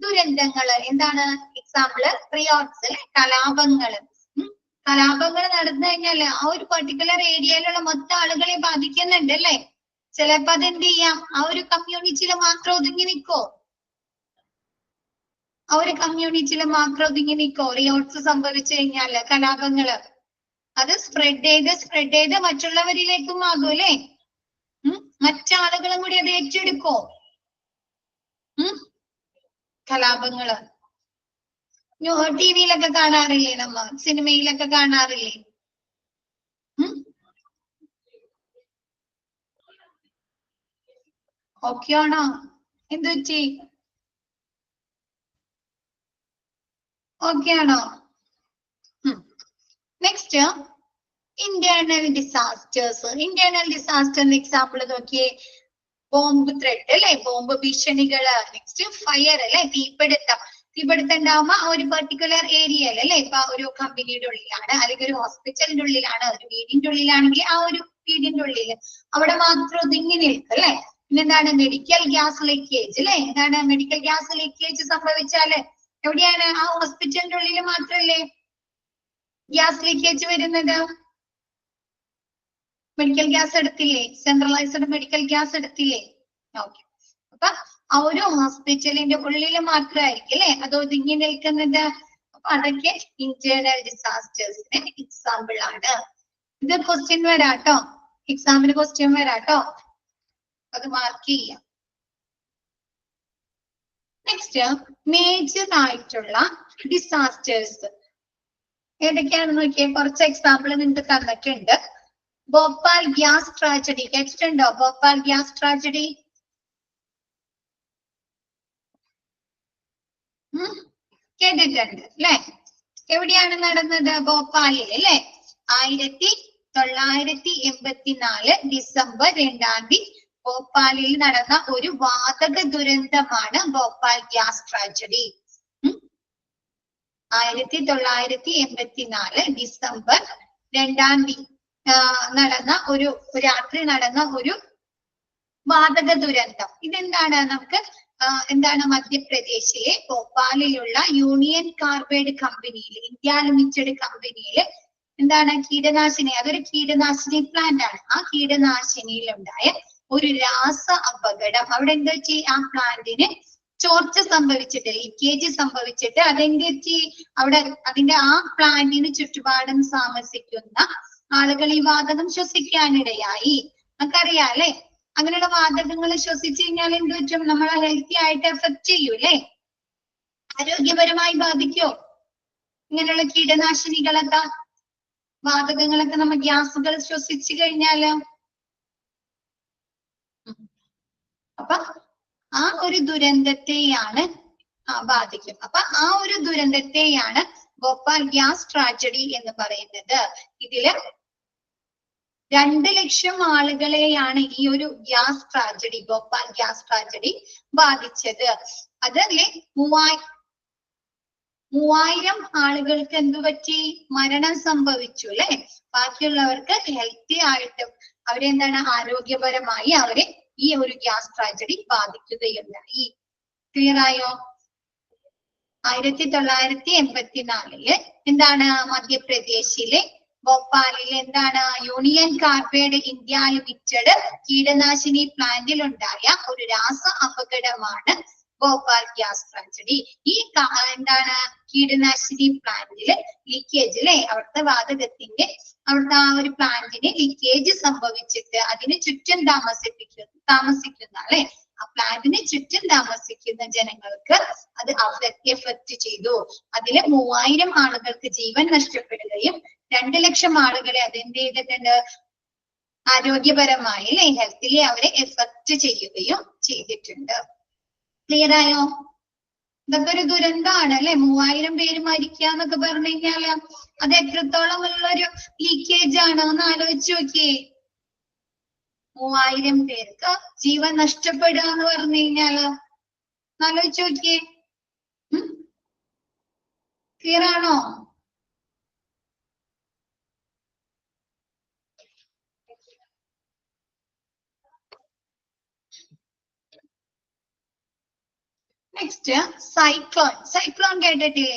ദുരന്തങ്ങൾ. എന്താണ് എക്സാമ്പിള്? റിയോട്ട്സ്, കലാപങ്ങള്. കലാപങ്ങൾ നടന്നു കഴിഞ്ഞാല് ആ ഒരു പെർട്ടിക്കുലർ ഏരിയയിലുള്ള മൊത്തം ആളുകളെ ബാധിക്കുന്നുണ്ട് അല്ലെ. ചിലപ്പോ അതെന്ത് ചെയ്യാം, ആ ഒരു കമ്മ്യൂണിറ്റിയിൽ മാത്രം ഒതുങ്ങി നിൽക്കോ? ആ ഒരു കമ്മ്യൂണിറ്റിയിൽ മാത്രം ഒതുങ്ങി നിൽക്കോ? റിയോട്ട്സ് സംഭവിച്ചു കഴിഞ്ഞാല്, കലാപങ്ങള് അത് സ്പ്രെഡ് ചെയ്ത് മറ്റുള്ളവരിലേക്കും ആകും അല്ലെ. മറ്റാളുകളും കൂടി അത് ഏറ്റെടുക്കോ? കലാപങ്ങള് ടിവിയിലൊക്കെ കാണാറില്ലേ, നമ്മ സിനിമയിലൊക്കെ കാണാറില്ലേ? ഓക്കെ ആണോ? എന്ത് പറ്റി? ഓക്കെ ആണോ? Next internal disasters. ഇന്റേണൽ ഡിസാസ്റ്ററിന്റെ എക്സാമ്പിൾ നോക്കിയേ, ബോംബ് ത്രെഡ് അല്ലെ, ബോംബ് ഭീഷണികള്. നെക്സ്റ്റ് ഫയർ അല്ലെ, തീപിടുത്തം. തീപിടുത്തം ഉണ്ടാവുമ്പോ ആ ഒരു പെർട്ടിക്കുലർ ഏരിയയിൽ അല്ലെ, ഇപ്പൊ ഒരു കമ്പനിയുടെ ഉള്ളിലാണ് അല്ലെങ്കിൽ ഒരു ഹോസ്പിറ്റലിന്റെ ഉള്ളിലാണ്, ഒരു വീടിന്റെ ഉള്ളിലാണെങ്കിൽ ആ ഒരു വീടിന്റെ ഉള്ളിൽ അവിടെ മാത്രം ഒതുങ്ങി നിൽക്കും അല്ലെ. പിന്നെന്താണ് മെഡിക്കൽ ഗ്യാസ് ലീക്കേജ് അല്ലെ. എന്താണ് മെഡിക്കൽ ഗ്യാസ് ലീക്കേജ് സംഭവിച്ചാല് എവിടെയാണ്? ആ ഹോസ്പിറ്റലിന്റെ ഉള്ളിൽ മാത്രല്ലേ ഗ്യാസ് ലീക്കേജ് വരുന്നത്. മെഡിക്കൽ ഗ്യാസ് എടുത്തില്ലേ, സെൻട്രലൈസ്ഡ് മെഡിക്കൽ ഗ്യാസ് എടുത്തില്ലേ? ഓക്കെ, അപ്പൊ ആ ഒരു ഹോസ്പിറ്റലിന്റെ ഉള്ളിൽ മാത്രമായിരിക്കും അല്ലെ അത് ഒതുങ്ങി നിൽക്കുന്നത്. അപ്പൊ അതൊക്കെ ഇന്റേണൽ ഡിസാസ്റ്റേഴ്സിന് എക്സാമ്പിൾ ആണ്. ഇത് ക്വസ്റ്റ്യൻ വരാട്ടോ, എക്സാമിന് ക്വസ്റ്റ്യൻ വരാട്ടോ, അത് മാർക്ക് ചെയ്യാം. നെക്സ്റ്റ് മേജർ ആയിട്ടുള്ള ഡിസാസ്റ്റേഴ്സ് ഏതൊക്കെയാണെന്ന് നോക്കിയാൽ കുറച്ച് എക്സാമ്പിൾ നിങ്ങൾക്ക് തന്നിട്ടുണ്ട്. ഭോപ്പാൽ ഗ്യാസ് ട്രാജഡി കേട്ടിട്ടുണ്ടോ? ഭോപ്പാൽ ഗ്യാസ് ട്രാജഡി കേട്ടിട്ടുണ്ട് അല്ലെ. എവിടെയാണ് നടന്നത്? ഭോപ്പാലിൽ അല്ലെ. 1984 ഡിസംബർ 2 ഭോപ്പാലിൽ നടന്ന ഒരു വാതക ദുരന്തമാണ് ഭോപ്പാൽ ഗ്യാസ് ട്രാജഡി. 1984 ഡിസംബർ 2 നടന്ന രാത്രി നടന്ന ഒരു വാതക ദുരന്തം ഇതെന്താണ് നമുക്ക് എന്താണ് മധ്യപ്രദേശിലെ ഭോപ്പാലിലുള്ള യൂണിയൻ കാർബൈഡ് കമ്പനിയിൽ ഇന്ത്യ ലിമിറ്റഡ് കമ്പനിയിൽ എന്താണ് കീടനാശിനി അതൊരു കീടനാശിനി പ്ലാന്റ് ആണ്. ആ കീടനാശിനിയിൽ ഉണ്ടായ ഒരു രാസ അപകടം അവിടെ എന്താ വെച്ചാൽ ആ പ്ലാന്റിന് ചോർച്ച സംഭവിച്ചിട്ട് ലീക്കേജ് സംഭവിച്ചിട്ട് അതെന്ത് വെച്ച് അവിടെ അതിന്റെ ആ പ്ലാന്റിന് ചുറ്റുപാടും താമസിക്കുന്ന ആളുകൾ ഈ വാതകം ശ്വസിക്കാനിടയായി. നമുക്കറിയാം അല്ലെ, അങ്ങനെയുള്ള വാതകങ്ങൾ ശ്വസിച്ചു കഴിഞ്ഞാൽ എന്ത് പറ്റും, നമ്മളെ ഹെൽത്തി ആയിട്ട് എഫക്ട് ചെയ്യൂലേ, ആരോഗ്യപരമായി ബാധിക്കോ ഇങ്ങനെയുള്ള കീടനാശിനികളൊക്കെ വാതകങ്ങളൊക്കെ നമ്മൾ ഗ്യാസുകൾ ശ്വസിച്ചു കഴിഞ്ഞാല്? അപ്പൊ ആ ഒരു ദുരന്തത്തെയാണ് ബാധിക്കും. അപ്പൊ ആ ഒരു ദുരന്തത്തെയാണ് ഭോപ്പാൽ ഗ്യാസ് ട്രാജഡി എന്ന് പറയുന്നത്. ഇതില് 2 ലക്ഷം ആളുകളെയാണ് ഈ ഒരു gas tragedy Bhopal gas tragedy ബാധിച്ചത്. അതല്ലേ 3000 ആളുകൾക്ക് എന്തു പറ്റി, മരണം സംഭവിച്ചു അല്ലെ. ബാക്കിയുള്ളവർക്ക് ഹെൽത്തി ആയിട്ടും അവരെന്താണ് ആരോഗ്യപരമായി അവരെ ഈ ഒരു ഗ്യാസ് ട്രാജഡി ബാധിക്കുകയുണ്ടായി. ക്ലിയർ ആയോ? 1984 എന്താണ് മധ്യപ്രദേശിലെ ഭോപ്പാലിൽ എന്താണ് യൂണിയൻ കാർബൈഡ് ഇന്ത്യ ലിമിറ്റഡ് കീടനാശിനി പ്ലാന്റിൽ ഉണ്ടായ ഒരു രാസ അപകടമാണ് ഭോപ്പാൽ ഗ്യാസ് ട്രാജഡി. ഈ എന്താണ് കീടനാശിനി പ്ലാന്റില് ലീക്കേജ് അല്ലെ, അവിടുത്തെ വാതകത്തിന്റെ അവിടുത്തെ ആ ഒരു പ്ലാന്റിന് ലീക്കേജ് സംഭവിച്ചിട്ട് അതിന് ചുറ്റും താമസിക്കുന്ന അല്ലെ, ആ പ്ലാന്റിന് ചുറ്റും താമസിക്കുന്ന ജനങ്ങൾക്ക് അത് എഫക്ട് ചെയ്തു. അതില് 3000 ആളുകൾക്ക് ജീവൻ നഷ്ടപ്പെടുകയും 2 ലക്ഷം ആളുകളെ അതെന്ത് ചെയ്തിട്ടുണ്ട്, ആരോഗ്യപരമായി അല്ലെ ഹെൽത്തിലെ അവരെ എഫക്ട് ചെയ്യുകയും ചെയ്തിട്ടുണ്ട്. ക്ലിയർ ആയോ? ഇതൊക്കെ ഒരു ദുരന്തമാണ് അല്ലെ. 3000 പേര് മരിക്കുക എന്നൊക്കെ പറഞ്ഞു കഴിഞ്ഞാല് അത് എത്രത്തോളം ഉള്ളൊരു ലീക്കേജ് ആണ് ഒന്ന് ആലോചിച്ച് നോക്കിയേ. 3000 പേർക്ക് ജീവൻ നഷ്ടപ്പെടുക എന്ന് പറഞ്ഞു കഴിഞ്ഞാല് ആലോചിച്ച് നോക്കിയേ. ക്ലിയർ ആണോ? Next cyclone. സൈക്ലോൺ കേട്ടിട്ടില്ലേ?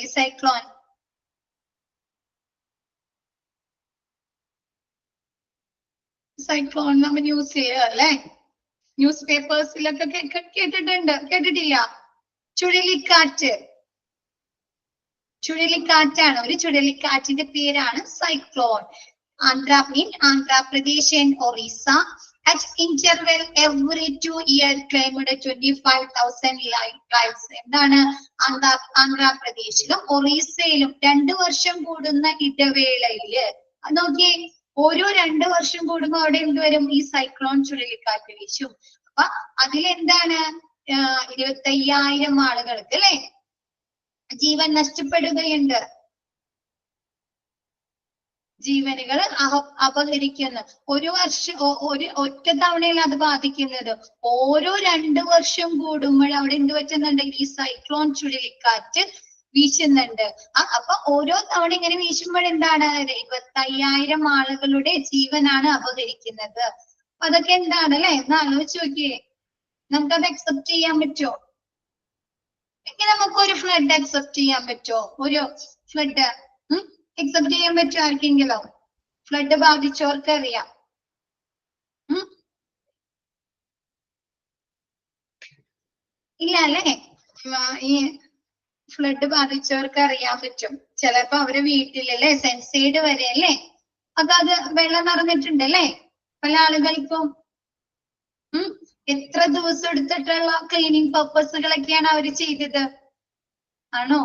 സൈക്ലോൺ നമ്മൾ യൂസ് ചെയ്യുക അല്ലെ, ന്യൂസ് പേപ്പേഴ്സിലൊക്കെ കേട്ടിട്ടില്ല? ചുഴലിക്കാറ്റാണ്. ഒരു ചുഴലിക്കാറ്റിന്റെ പേരാണ് cyclone. Andhra Pradesh and Orissa at interval every 2 years claimed 25,000 lives. എന്താണ് ആന്ധ്രാപ്രദേശിലും ഒറീസയിലും 2 വർഷം കൂടുന്ന ഇടവേളയില് നോക്കിയേ, ഓരോ 2 വർഷം കൂടുമ്പോ അവിടെ എന്തുവരും, ഈ സൈക്ലോൺ ചുഴലിക്കാറ്റ് വീശും. അപ്പൊ അതിലെന്താണ് 25,000 ആളുകൾക്ക് അല്ലെ ജീവൻ നഷ്ടപ്പെടുകയുണ്ട്, ജീവനുകൾ അപഹരിക്കുന്നു. ഒരു വർഷം ഒറ്റ തവണയിൽ അത് ബാധിക്കുന്നത്. ഓരോ 2 വർഷം കൂടുമ്പോൾ അവിടെ എന്ത് പറ്റുന്നുണ്ട്, ഈ സൈക്ലോൺ ചുഴലിക്കാറ്റ് വീശുന്നുണ്ട്. അപ്പൊ ഓരോ തവണ ഇങ്ങനെ വീശുമ്പോൾ എന്താണ് 25,000 ആളുകളുടെ ജീവനാണ് അപഹരിക്കുന്നത്. അപ്പൊ അതൊക്കെ എന്താണ് അല്ലെ, ഒന്ന് ആലോചിച്ച് നോക്കിയേ. നമുക്കത് അക്സെപ്റ്റ് ചെയ്യാൻ പറ്റുമോ? നമുക്കൊരു ഫ്ലഡ് അക്സെപ്റ്റ് ചെയ്യാൻ പറ്റുമോ? ഒരു ഫ്ലഡ് അക്സെപ്റ്റ് ചെയ്യാൻ പറ്റുമോ ആർക്കെങ്കിലും? ഫ്ലഡ് ബാധിച്ചവർക്ക് അറിയാം. ഇല്ല അല്ലെ, ഈ ഫ്ലഡ് ബാധിച്ചവർക്ക് അറിയാൻ പറ്റും. ചിലപ്പോ അവരെ വീട്ടിലല്ലേ സെൻസൈഡ് വരെ അല്ലേ അത് വെള്ളം നിറഞ്ഞിട്ടുണ്ട് അല്ലേ. പല ആളുകൾക്കും എത്ര ദിവസം എടുത്തിട്ടുള്ള ക്ലീനിങ് പർപ്പസുകളൊക്കെയാണ് അവര് ചെയ്തത് ആണോ?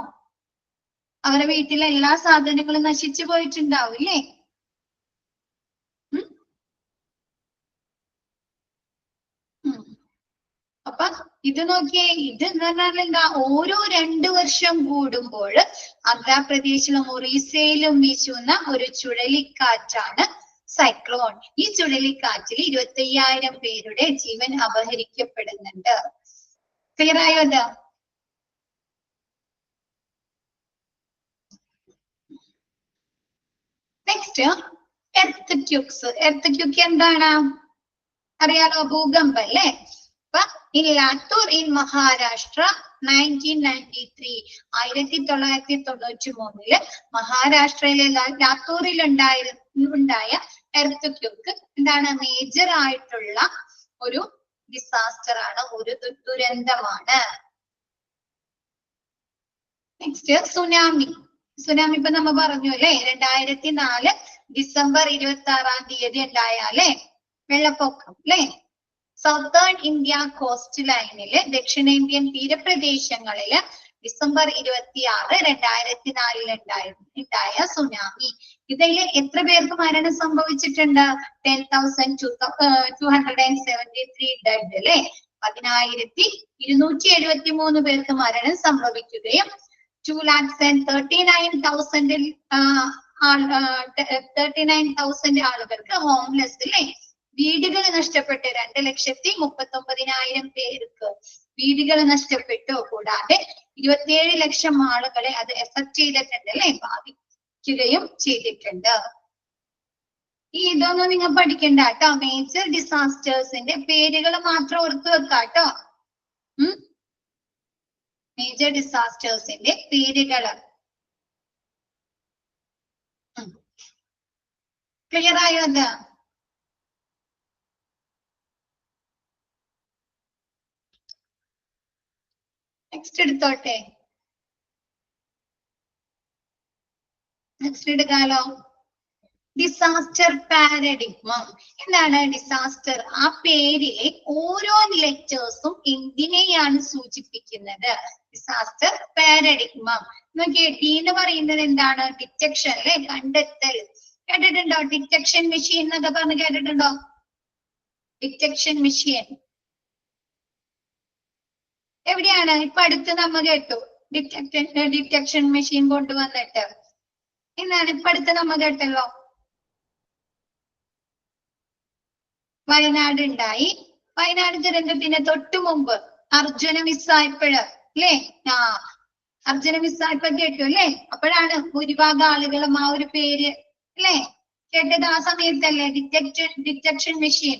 അവരുടെ വീട്ടിലെ എല്ലാ സാധനങ്ങളും നശിച്ചു പോയിട്ടുണ്ടാവും ഇല്ലേ? അപ്പൊ ഇത് നോക്കിയേ, ഇത് എന്ന് പറഞ്ഞാൽ എന്താ, ഓരോ 2 വർഷം കൂടുമ്പോൾ ആന്ധ്രാപ്രദേശിലും ഒറീസയിലും വീശുന്ന ഒരു ചുഴലിക്കാറ്റാണ് സൈക്ലോൺ. ഈ ചുഴലിക്കാറ്റിൽ 25,000 പേരുടെ ജീവൻ അപഹരിക്കപ്പെടുന്നുണ്ട്. ക്ലിയർ ആയോ? അത് നെക്സ്റ്റ് എർത്ത് ക്യൂക്സ്. എർത്ത് ക്യൂക്ക് എന്താണ്? അറിയാലോ, ഭൂകമ്പം അല്ലേ. അപ്പൊ ഇൻ ലാത്തൂർ ഇൻ മഹാരാഷ്ട്ര 1993 1993 മഹാരാഷ്ട്രയിലെ ലാത്തൂരിൽ ഉണ്ടായ എർത്ത് എന്താണ്, മേജർ ആയിട്ടുള്ള ഒരു ഡിസാസ്റ്റർ ആണ്, ഒരു ദുരന്തമാണ്. Next tsunami. സുനാമി ഇപ്പൊ നമ്മ പറഞ്ഞു അല്ലെ, 2004 ഡിസംബർ 26 ഉണ്ടായ അല്ലെ വെള്ളപ്പൊക്കം അല്ലെ. സൗത്തേൺ ഇന്ത്യ കോസ്റ്റ് ലൈനില് ദക്ഷിണേന്ത്യൻ തീരപ്രദേശങ്ങളില് ഡിസംബർ 26 2004 ഉണ്ടായ സുനാമി. ഇതിൽ എത്ര പേർക്ക് മരണം സംഭവിച്ചിട്ടുണ്ട്? 10,273 ഡെഡ് അല്ലെ. 10,273 പേർക്ക് മരണം സംഭവിക്കുകയും 2,39,000 ആളുകൾക്ക് ഹോംലെസ് അല്ലെ, വീടുകൾ നഷ്ടപ്പെട്ട് 2,39,000 പേർക്ക് വീടുകൾ നഷ്ടപ്പെട്ടു. കൂടാതെ 27 ലക്ഷം ആളുകളെ അത് എഫക്ട് ചെയ്തിട്ടുണ്ട് അല്ലെ, ബാധിക്കുകയും ചെയ്തിട്ടുണ്ട്. ഇതൊന്നും നിങ്ങൾ പഠിക്കണ്ട കേട്ടോ. മേജർ ഡിസാസ്റ്റേഴ്സിന്റെ പേരുകൾ മാത്രം ഓർത്തു വെക്കാട്ടോ. മേജർ ഡിസാസ്റ്റേഴ്സിന്റെ പേരുകൾ ക്ലിയർ ആയോ? അത് നെക്സ്റ്റ് എടുത്തോട്ടെ. നെക്സ്റ്റ് എടുക്കാലോ. ഡിസാസ്റ്റർ പാരഡിഗ്മ. എന്താണ് ഡിസാസ്റ്റർ? ആ പേരിലെ ഓരോ ലെറ്റേഴ്സും എന്തിനെയാണ് സൂചിപ്പിക്കുന്നത്? ഡിസാസ്റ്റർ പാരഡിഗ്മ. നോക്കിയേ, ഡി എന്ന് പറയുന്നത് എന്താണ്? ഡിറ്റക്ഷൻ അല്ലെ, കണ്ടെത്തൽ. കേട്ടിട്ടുണ്ടോ? ഡിറ്റക്ഷൻ മെഷീൻ എന്നൊക്കെ പറഞ്ഞ് കേട്ടിട്ടുണ്ടോ? ഡിറ്റക്ഷൻ മെഷീൻ എവിടെയാണ്? ഇപ്പൊ അടുത്ത് നമ്മ കേട്ടു ഡിറ്റക്ഷൻ മെഷീൻ കൊണ്ടുവന്നിട്ട്. എന്താണ് ഇപ്പൊ അടുത്ത് നമ്മ കേട്ടല്ലോ, വയനാട് ഉണ്ടായി. വയനാട് ദുരന്തത്തിന് തൊട്ടു മുമ്പ് അർജുന മിസ്സായപ്പോഴ് അല്ലേ, അർജുന മിസ്സായപ്പോ കേട്ടു അല്ലേ. അപ്പോഴാണ് ഭൂരിഭാഗം ആളുകളും ആ ഒരു പേര് അല്ലേ കേട്ടത്. ആ സമയത്തല്ലേ ഡിറ്റക്ഷൻ മെഷീൻ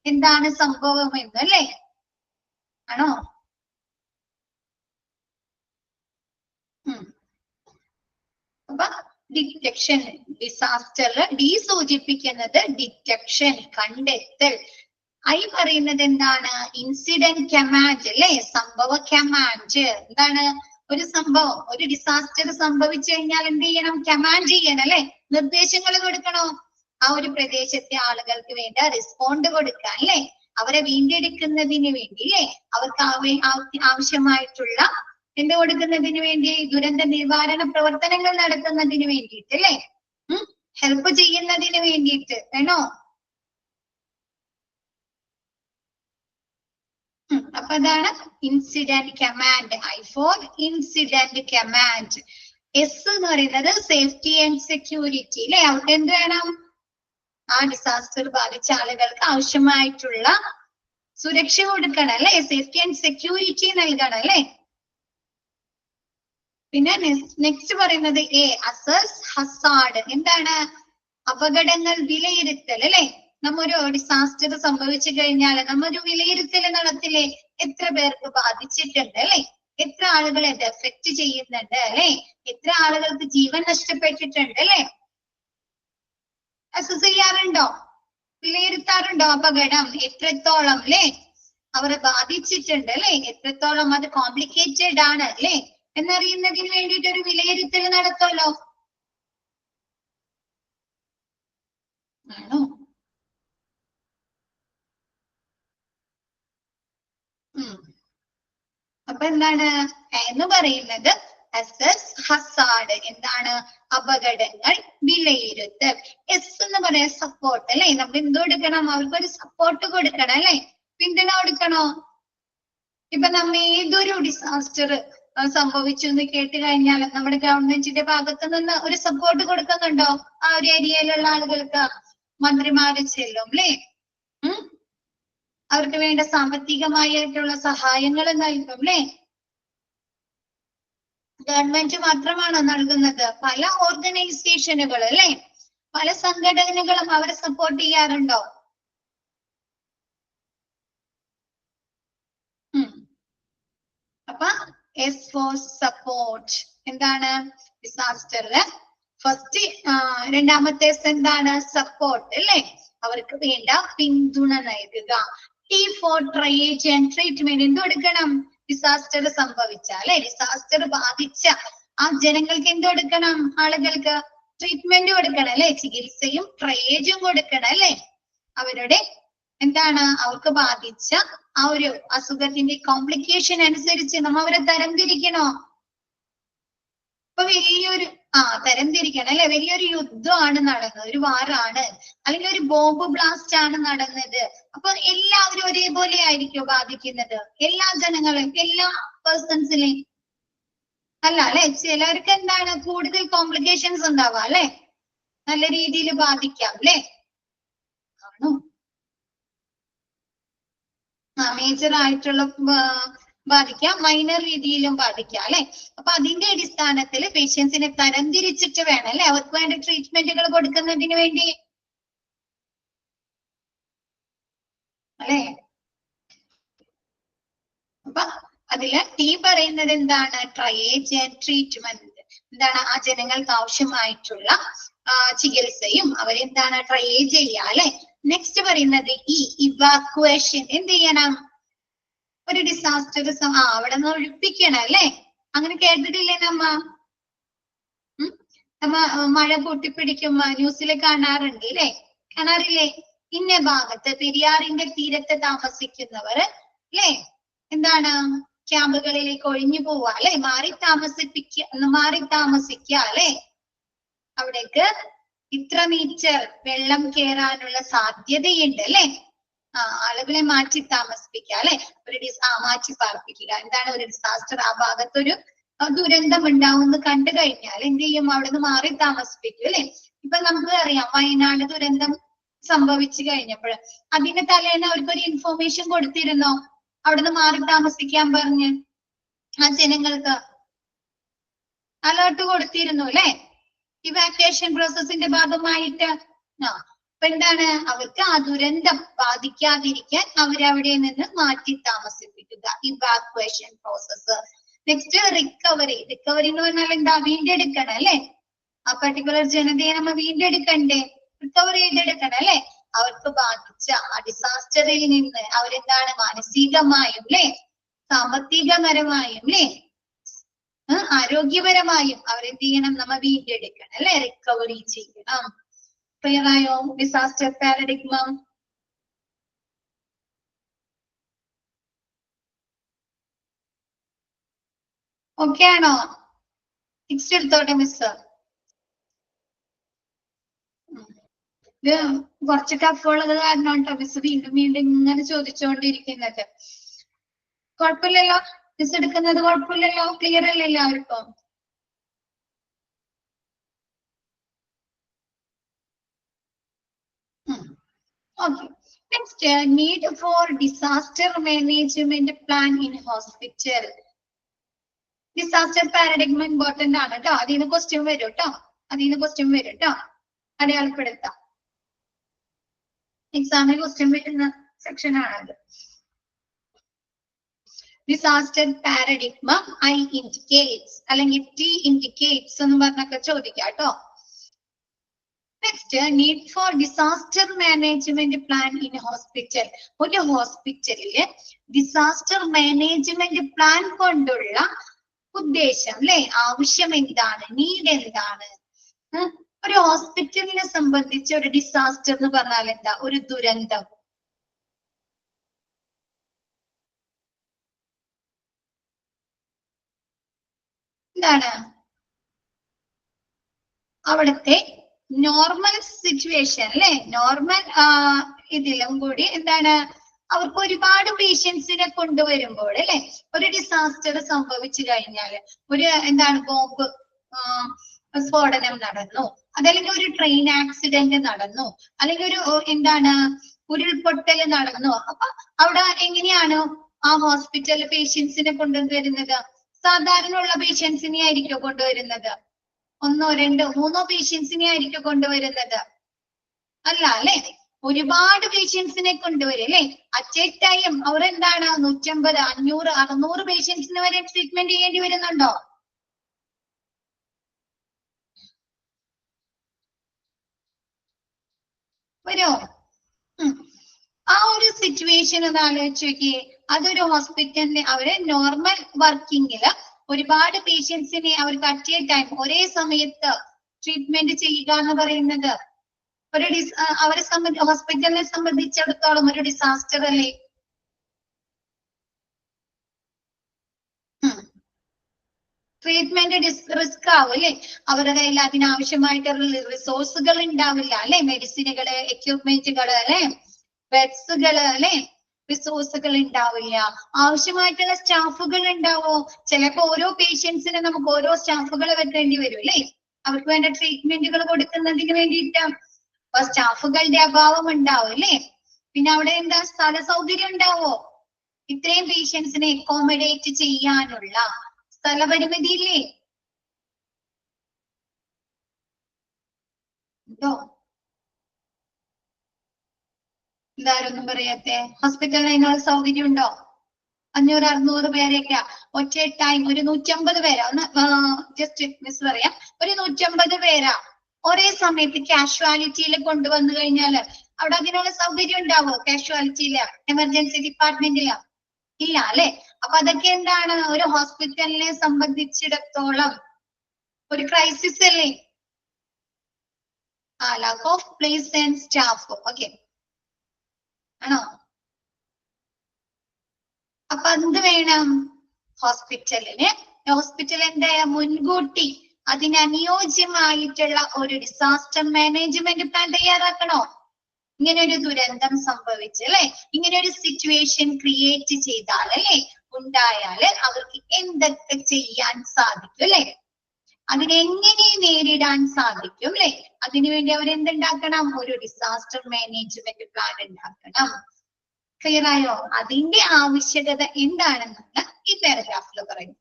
എന്താണ് സംഭവം എന്ന് അല്ലേ? ആണോ? അപ്പൊ ഡിറ്റക്ഷൻ, ഡിസാസ്റ്ററിൽ ഡി സൂചിപ്പിക്കുന്നത് ഡിറ്റക്ഷൻ, കണ്ടെത്തൽ. ഐ പറയുന്നത് എന്താണ്? ഇൻസിഡന്റ് കമാൻഡ് അല്ലെ, സംഭവ കമാൻഡ്. എന്താണ്? ഒരു സംഭവം, ഒരു ഡിസാസ്റ്റർ സംഭവിച്ചു കഴിഞ്ഞാൽ എന്ത് ചെയ്യണം? കമാൻഡ് ചെയ്യണം അല്ലെ, നിർദ്ദേശങ്ങൾ കൊടുക്കണോ? ആ ഒരു പ്രദേശത്തെ ആളുകൾക്ക് വേണ്ട റെസ്പോണ്ട് കൊടുക്കാൻ അല്ലെ, അവരെ വീണ്ടെടുക്കുന്നതിന് വേണ്ടി അല്ലെ, അവർക്ക് ആവശ്യമായിട്ടുള്ള എന്ത് കൊടുക്കുന്നതിന് വേണ്ടി? ദുരന്ത നിവാരണ പ്രവർത്തനങ്ങൾ നടത്തുന്നതിന് വേണ്ടിയിട്ട് അല്ലെ, ഹെൽപ്പ് ചെയ്യുന്നതിന് വേണ്ടിയിട്ട് വേണോ? അപ്പൊ അതാണ് incident command. I for incident command. S എന്ന് പറയുന്നത് സേഫ്റ്റി ആൻഡ് സെക്യൂരിറ്റി അല്ലെ. അവിടെ എന്ത് വേണം? ആ ഡിസാസ്റ്റർ ബാധിച്ച ആളുകൾക്ക് ആവശ്യമായിട്ടുള്ള സുരക്ഷ കൊടുക്കണം അല്ലെ, സേഫ്റ്റി ആൻഡ് സെക്യൂരിറ്റി നൽകണം അല്ലെ. പിന്നെ നെക്സ്റ്റ് പറയുന്നത് എ, അസസ് ഹസാർഡ്. എന്താണ്? അപകടങ്ങൾ വിലയിരുത്തൽ അല്ലെ. നമ്മൊരു ഡിസാസ്റ്റർ സംഭവിച്ചു കഴിഞ്ഞാൽ നമ്മൊരു വിലയിരുത്തൽ നടത്തില്ലേ, എത്ര പേർക്ക് ബാധിച്ചിട്ടുണ്ട് അല്ലെ, എത്ര ആളുകളെ ഇത് എഫക്ട് ചെയ്യുന്നുണ്ട് അല്ലെ, എത്ര ആളുകൾക്ക് ജീവൻ നഷ്ടപ്പെട്ടിട്ടുണ്ട് അല്ലെ. അസസ് ചെയ്യാറുണ്ടോ? വിലയിരുത്താറുണ്ടോ? അപകടം എത്രത്തോളം അല്ലെ അവരെ ബാധിച്ചിട്ടുണ്ട് അല്ലെ, എത്രത്തോളം അത് കോംപ്ലിക്കേറ്റഡ് ആണ് അല്ലെ എന്നറിയുന്നതിന് വേണ്ടിയിട്ട് ഒരു വിലയിരുത്തൽ നടത്തുമല്ലോ. ആണോ? അപ്പൊ എന്താണ് എന്ന് പറയുന്നത്? Assess hazard. എന്താണ്? അപകടങ്ങൾ വിലയിരുത്തൽ. എസ് എന്ന് പറയാൻ സപ്പോർട്ട് അല്ലെ. നമ്മൾ എന്ത് കൊടുക്കണം? അവർക്കൊരു സപ്പോർട്ട് കൊടുക്കണം അല്ലെ, പിന്തുണ കൊടുക്കണോ? ഇപ്പൊ നമ്മ ഏതൊരു ഡിസാസ്റ്റർ സംഭവിച്ചു എന്ന് കേട്ട് കഴിഞ്ഞാൽ നമ്മുടെ ഗവൺമെന്റിന്റെ ഭാഗത്ത് നിന്ന് ഒരു സപ്പോർട്ട് കൊടുക്കുന്നുണ്ടോ? ആ ഒരു ഏരിയയിലുള്ള ആളുകൾക്ക് മന്ത്രിമാര് ചെല്ലും അല്ലേ, അവർക്ക് വേണ്ട സാമ്പത്തികമായിട്ടുള്ള സഹായങ്ങൾ നൽകും അല്ലേ. ഗവൺമെന്റ് മാത്രമാണോ നൽകുന്നത്? പല ഓർഗനൈസേഷനുകൾ അല്ലെ, 'ല്ലേ? 'പല ഓർഗനൈസേഷനുകൾ അല്ലേ, 'പല സംഘടനകളും അവരെ സപ്പോർട്ട് ചെയ്യാറുണ്ടോ? 'ല്ലേ? 'പല ഓർഗനൈസേഷനുകൾ അല്ലേ, 'പല സംഘടനകളും അവരെ സപ്പോർട്ട് ചെയ്യാറുണ്ടോ? 'ല്ലേ? 'പല ഓർഗനൈസേഷനുകൾ അല്ലേ, 'പല സംഘടനകളും അവരെ സപ്പോർട്ട് ചെയ്യാറുണ്ടോ? അപ്പൊ എസ് ഫോർ സപ്പോർട്ട്. എന്താണ് ഡിസാസ്റ്ററിന് ഫസ്റ്റ് രണ്ടാമത്തെ എസ് എന്താണ് സപ്പോർട്ട് അല്ലെ, അവർക്ക് വേണ്ട പിന്തുണ നൽകുക. T for triage and treatment. എന്ത് കൊടുക്കണം? ഡിസാസ്റ്റർ സംഭവിച്ച അല്ലെ, ഡിസാസ്റ്റർ ബാധിച്ച ആ ജനങ്ങൾക്ക് എന്ത് കൊടുക്കണം? ആളുകൾക്ക് ട്രീറ്റ്മെന്റ് കൊടുക്കണം അല്ലെ, ചികിത്സയും ട്രയേജും കൊടുക്കണം അല്ലെ. അവരുടെ എന്താണ് അവർക്ക് ബാധിച്ച ആ ഒരു അസുഖത്തിന്റെ കോംപ്ലിക്കേഷൻ അനുസരിച്ച് നമ്മ അവരെ തരംതിരിക്കണോ? ഇപ്പൊ വലിയൊരു തരംതിരിക്കണം അല്ലെ, വലിയൊരു യുദ്ധമാണ് നടന്നത്, ഒരു വാറാണ്, അല്ലെങ്കിൽ ഒരു ബോംബ് ബ്ലാസ്റ്റ് ആണ് നടന്നത്. അപ്പൊ എല്ലാവരും ഒരേപോലെ ആയിരിക്കും ബാധിക്കുന്നത്? എല്ലാ ജനങ്ങളും, എല്ലാ പേഴ്സൺസിനെയും അല്ല അല്ലെ. ചിലർക്ക് എന്താണ് കൂടുതൽ കോംപ്ലിക്കേഷൻസ് ഉണ്ടാവാം അല്ലെ, നല്ല രീതിയിൽ ബാധിക്കാം അല്ലെ. ആണോ? മേജർ ആയിട്ടുള്ള ബാധിക്കാം, മൈനർ രീതിയിലും ബാധിക്കാം അല്ലെ. അപ്പൊ അതിന്റെ അടിസ്ഥാനത്തിൽ പേഷ്യൻസിനെ തരംതിരിച്ചിട്ട് വേണം അല്ലെ അവർക്ക് വേണ്ട ട്രീറ്റ്മെന്റുകൾ കൊടുക്കുന്നതിന് വേണ്ടി അല്ലെ. അപ്പൊ അതില് ടി പറയുന്നത് എന്താണ്? Triage and treatment. എന്താണ്? ആ ജനങ്ങൾക്ക് ആവശ്യമായിട്ടുള്ള ചികിത്സയും അവരെന്താണ് ട്രയേജ് ചെയ്യുക അല്ലെ. നെക്സ്റ്റ് പറയുന്നത് ഈ ഇവാക്വേഷൻ. എന്ത് ചെയ്യണം? ഒരു ഡിസാസ്റ്റർ അവിടെ നിന്ന് ഒഴിപ്പിക്കണം അല്ലെ. അങ്ങനെ കേട്ടിട്ടില്ലേ നമ്മ മഴ പൊട്ടിപ്പിടിക്കുമ്പോ ന്യൂസിൽ കാണാറുണ്ട് അല്ലെ, കാണാറില്ലേ? ഇന്ന ഭാഗത്ത് പെരിയാറിന്റെ തീരത്ത് താമസിക്കുന്നവർ അല്ലെ എന്താണ് ക്യാമ്പുകളിലേക്ക് ഒഴിഞ്ഞു പോവുക അല്ലെ, മാറി താമസിക്കുക അല്ലെ. അവിടേക്ക് ഇത്ര മീറ്റർ വെള്ളം കയറാനുള്ള സാധ്യതയുണ്ട് അല്ലെ. ആളുകളെ മാറ്റി താമസിപ്പിക്കുക അല്ലെ, മാറ്റി പാർപ്പിക്കുക. എന്താണ്? ഒരു ഡിസാസ്റ്റർ ആ ഭാഗത്തൊരു ദുരന്തം ഉണ്ടാവുമെന്ന് കണ്ടു കഴിഞ്ഞാൽ എന്ത് ചെയ്യും? അവിടെ നിന്ന് മാറി താമസിപ്പിക്കും അല്ലെ. ഇപ്പൊ നമുക്ക് അറിയാം വയനാട് ദുരന്തം സംഭവിച്ചു കഴിഞ്ഞപ്പോൾ അതിന്റെ തലേന്ന് അവർക്കൊരു ഇൻഫോർമേഷൻ കൊടുത്തിരുന്നോ? അവിടുന്ന് മാറി താമസിക്കാൻ പറഞ്ഞ് ആ ജനങ്ങൾക്ക് അലേർട്ട് കൊടുത്തിരുന്നു അല്ലെ, ഇവാക്വേഷൻ പ്രോസസിന്റെ ഭാഗമായിട്ട്. അപ്പൊ എന്താണ്? അവർക്ക് ആ ദുരന്തം ബാധിക്കാതിരിക്കാൻ അവരവിടെ നിന്ന് മാറ്റി താമസിപ്പിക്കുക, evacuation process. Next recovery. Recovery എന്ന് പറഞ്ഞാൽ എന്താ? വീണ്ടെടുക്കണം അല്ലെ. ആ പർട്ടിക്കുലർ ജനതയെ നമ്മ വീണ്ടെടുക്കണ്ടേ, റിക്കവർ ചെയ്തെടുക്കണം അല്ലെ. അവർക്ക് ബാധിച്ച ആ ഡിസാസ്റ്ററിൽ നിന്ന് അവരെന്താണ് മാനസികമായും അല്ലെ, സാമ്പത്തികപരമായും അല്ലെ, ആരോഗ്യപരമായും അവരെന്ത് ചെയ്യണം? നമ്മ വീണ്ടെടുക്കണം അല്ലെ, റിക്കവറി ചെയ്യണം. ക്ലിയർ ആയോ ഡിസാസ്റ്റർ പാരഡിഗ്മ? ഓക്കെ ആണോ? നെക്സ്റ്റ് എടുത്തോട്ടെ മിസ്. ഇത് കുറച്ച് ടഫുള്ളത് കാരണം കേട്ടോ മിസ് വീണ്ടും വീണ്ടും ഇങ്ങനെ ചോദിച്ചുകൊണ്ടിരിക്കുന്നത്. കുഴപ്പമില്ലല്ലോ മിസ് എടുക്കുന്നത്? കുഴപ്പമില്ലല്ലോ? ക്ലിയർ അല്ലേ എല്ലാവർക്കും? Okay. Next, need for disaster management plan in hospital. Disaster paradigm important ആണ് കേട്ടോ. അതിന് ക്വസ്റ്റ്യൻ വരും കേട്ടോ. അടയാളപ്പെടുത്താം. എക്സാമിന് ക്വസ്റ്റ്യൻ വരുന്ന സെക്ഷൻ ആണത്. ഡിസാസ്റ്റർ പാരഡിഗ്മ I indicates അല്ലെങ്കിൽ T indicates എന്ന് പറഞ്ഞൊക്കെ ചോദിക്കാം കേട്ടോ. Next, need for disaster management plan in hospital. ഒരു ഹോസ്പിറ്റലില് ഡിസാസ്റ്റർ മാനേജ്മെന്റ് പ്ലാൻ കൊണ്ടുള്ള ഉദ്ദേശം അല്ലെ, ആവശ്യം എന്താണ്, നീഡ് എന്താണ്? ഒരു ഹോസ്പിറ്റലിനെ സംബന്ധിച്ച് ഒരു ഡിസാസ്റ്റർ എന്ന് പറഞ്ഞാൽ എന്താ? ഒരു ദുരന്തം. എന്താണ്? അവിടുത്തെ നോർമൽ സിറ്റുവേഷൻ അല്ലെ, നോർമൽ ഇതിലും കൂടി എന്താണ് അവർക്ക് ഒരുപാട് പേഷ്യൻസിനെ കൊണ്ടുവരുമ്പോൾ അല്ലെ, ഒരു ഡിസാസ്റ്റർ സംഭവിച്ചു കഴിഞ്ഞാൽ ഒരു എന്താണ് ബോംബ് സ്ഫോടനം നടന്നു, അതല്ലെങ്കിൽ ഒരു ട്രെയിൻ ആക്സിഡന്റ് നടന്നു, അല്ലെങ്കിൽ ഒരു എന്താണ് ഉരുൾപൊട്ടൽ നടന്നു. അപ്പൊ അവിടെ എങ്ങനെയാണ് ആ ഹോസ്പിറ്റലിൽ പേഷ്യൻസിനെ കൊണ്ടുവരുന്നത്? സാധാരണ ഉള്ള പേഷ്യൻസിനെ ആയിരിക്കും കൊണ്ടുവരുന്നത്? ഒന്നോ രണ്ടോ മൂന്നോ പേഷ്യൻസിനെ ആയിരിക്കും കൊണ്ടുവരുന്നത്? അല്ല അല്ലെ. ഒരുപാട് പേഷ്യൻസിനെ കൊണ്ടുവരും അല്ലെ. അറ്റ് എ ടൈം അവർ എന്താണ് 150, 500, 600 പേഷ്യൻസിന് വരെ ട്രീറ്റ്മെന്റ് ചെയ്യേണ്ടി വരുന്നുണ്ടോ? വരോ? ആ ഒരു സിറ്റുവേഷൻ ഒന്ന് ആലോചിച്ച് നോക്കിയേ. അതൊരു ഹോസ്പിറ്റലിന് അവര് നോർമൽ വർക്കിങ്ങില് ഒരുപാട് പേഷ്യൻസിനെ അവർക്ക് അറ്റ് എ ടൈം ഒരേ സമയത്ത് ട്രീറ്റ്മെന്റ് ചെയ്യുക എന്ന് പറയുന്നത് ഒരു അവരെ ഹോസ്പിറ്റലിനെ സംബന്ധിച്ചിടത്തോളം ഒരു ഡിസാസ്റ്റർ അല്ലേ. ട്രീറ്റ്മെന്റ് റിസ്ക് ആവും അല്ലെ. അവരുടെ കയ്യിൽ അതിനാവശ്യമായിട്ടുള്ള റിസോഴ്സുകൾ ഉണ്ടാവില്ല അല്ലെ. മെഡിസിനുകള്, എക്യുപ്മെന്റുകള് അല്ലെ, ബെഡ്സുകള് അല്ലെ, റിസോഴ്സുകൾ ഉണ്ടാവില്ല. ആവശ്യമായിട്ടുള്ള സ്റ്റാഫുകൾ ഉണ്ടാവോ? ചിലപ്പോ ഓരോ പേഷ്യൻസിന് നമുക്ക് ഓരോ സ്റ്റാഫുകൾ വെക്കേണ്ടി വരും അല്ലെ, അവർക്ക് വേണ്ട ട്രീറ്റ്മെന്റുകൾ കൊടുക്കുന്നതിന് വേണ്ടിയിട്ട്. അപ്പൊ സ്റ്റാഫുകളുടെ അഭാവം ഉണ്ടാവും അല്ലെ. പിന്നെ അവിടെ എന്താ സ്ഥല സൗകര്യം ഉണ്ടാവോ? ഇത്രയും പേഷ്യൻസിനെ അക്കോമഡേറ്റ് ചെയ്യാനുള്ള സ്ഥലപരിമിതി ഇല്ലേ? ഉണ്ടോ? എന്താരൊന്നും പറയാത്തെ? ഹോസ്പിറ്റലിൽ അതിനുള്ള സൗകര്യം ഉണ്ടോ? 500, 600 പേരെയൊക്കെ ഒറ്റ ടൈം ഒരു 150 പേരാ. ഒന്ന് ജസ്റ്റ് മിസ് പറയാം, ഒരു 150 പേരാ ഒരേ സമയത്ത് കാഷ്വാലിറ്റിയിൽ കൊണ്ടുവന്നു കഴിഞ്ഞാല് അവിടെ അതിനുള്ള സൗകര്യം ഉണ്ടാവോ? കാഷ്വാലിറ്റിയില്, എമർജൻസി ഡിപ്പാർട്ട്മെന്റില് ഇല്ല അല്ലെ. അപ്പൊ അതൊക്കെ എന്താണ് ഒരു ഹോസ്പിറ്റലിനെ സംബന്ധിച്ചിടത്തോളം ഒരു ക്രൈസിസ് അല്ലേ. Lack of place and staff. Okay ആണോ? അപ്പൊ എന്ത് വേണം? ഹോസ്പിറ്റൽ എന്താ മുൻകൂട്ടി അതിനനുയോജ്യമായിട്ടുള്ള ഒരു ഡിസാസ്റ്റർ മാനേജ്മെന്റ് പ്ലാൻ തയ്യാറാക്കണോ? ഇങ്ങനെ ഒരു ദുരന്തം സംഭവിച്ച് അല്ലെ, ഇങ്ങനെ ഒരു സിറ്റുവേഷൻ ക്രിയേറ്റ് ചെയ്താൽ അല്ലെ, ഉണ്ടായാല് അവർക്ക് എന്തൊക്കെ ചെയ്യാൻ സാധിക്കും അല്ലെ, അതിനെങ്ങനെ നേരിടാൻ സാധിക്കും അല്ലെ, അതിനുവേണ്ടി അവർ എന്തുണ്ടാക്കണം? ഒരു ഡിസാസ്റ്റർ മാനേജ്മെന്റ് പ്ലാൻ ഉണ്ടാക്കണം. ക്ലിയർ ആയോ? അതിന്റെ ആവശ്യകത എന്താണെന്നാണ് ഈ പാരഗ്രാഫിൽ പറയുന്നത്.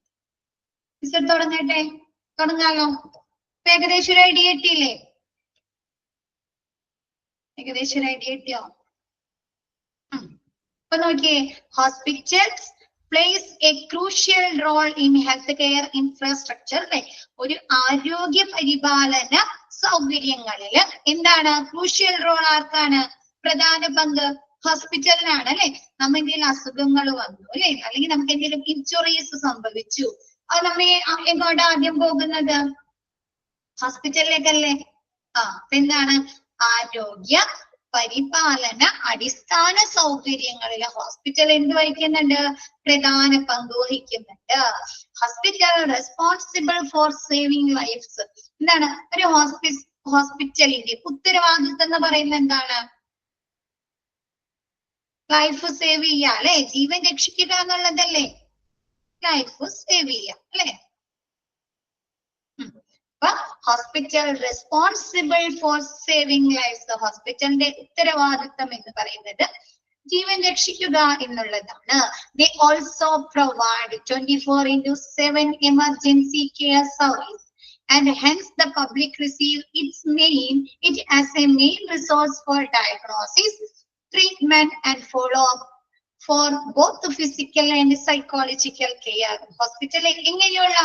മിസ്റ്റർ തുടങ്ങട്ടെ? തുടങ്ങാലോ? ഏകദേശം ഒരു ഐഡിയ കിട്ടിയില്ലേ? ഏകദേശം ഒരു ഐഡിയ കിട്ടിയോ? അപ്പൊ നോക്കിയേ, hospitals plays a crucial role in healthcare infrastructure. ഒരു ആരോഗ്യ പരിപാലന സൗകര്യങ്ങളില് എന്താണ് ക്രൂഷ്യൽ റോൾ? ആർക്കാണ് പ്രധാന പങ്ക്? ഹോസ്പിറ്റലിനാണ് അല്ലെ. നമുക്ക് എന്തെങ്കിലും അസുഖങ്ങൾ വന്നു അല്ലെ, അല്ലെങ്കിൽ നമുക്ക് എന്തെങ്കിലും ഇൻഷുറൻസ് സംഭവിച്ചു, അത് നമ്മെ എങ്ങോട്ടാ ആദ്യം പോകുന്നത്? ഹോസ്പിറ്റലിലേക്കല്ലേ. എന്താണ് ആരോഗ്യ പരിപാലന അടിസ്ഥാന സൗകര്യങ്ങളില് ഹോസ്പിറ്റൽ എന്ത് വഹിക്കുന്നുണ്ട്? പ്രധാന പങ്ക് വഹിക്കുന്നുണ്ട്. Hospital responsible for saving lives. എന്താണ് ഒരു ഹോസ്പിറ്റലിന്റെ ഉത്തരവാദിത്വം എന്ന് പറയുന്നത്? എന്താണ്? ലൈഫ് സേവ് ചെയ്യുക അല്ലെ, ജീവൻ രക്ഷിക്കുക എന്നുള്ളതല്ലേ. ലൈഫ് സേവ് ചെയ്യുക അല്ലെ. Hospital responsible for saving lives. ഹോസ്പിറ്റലിന്റെ ഉത്തരവാദിത്തം എന്ന് പറയുന്നത് ജീവൻ രക്ഷിക്കുക എന്നുള്ളതാണ്. They also provide 24/7 emergency care service and hence the public receive it as a main resource for diagnosis, treatment and follow-up for both physical and psychological care. ഹോസ്പിറ്റലിൽ എങ്ങനെയുള്ള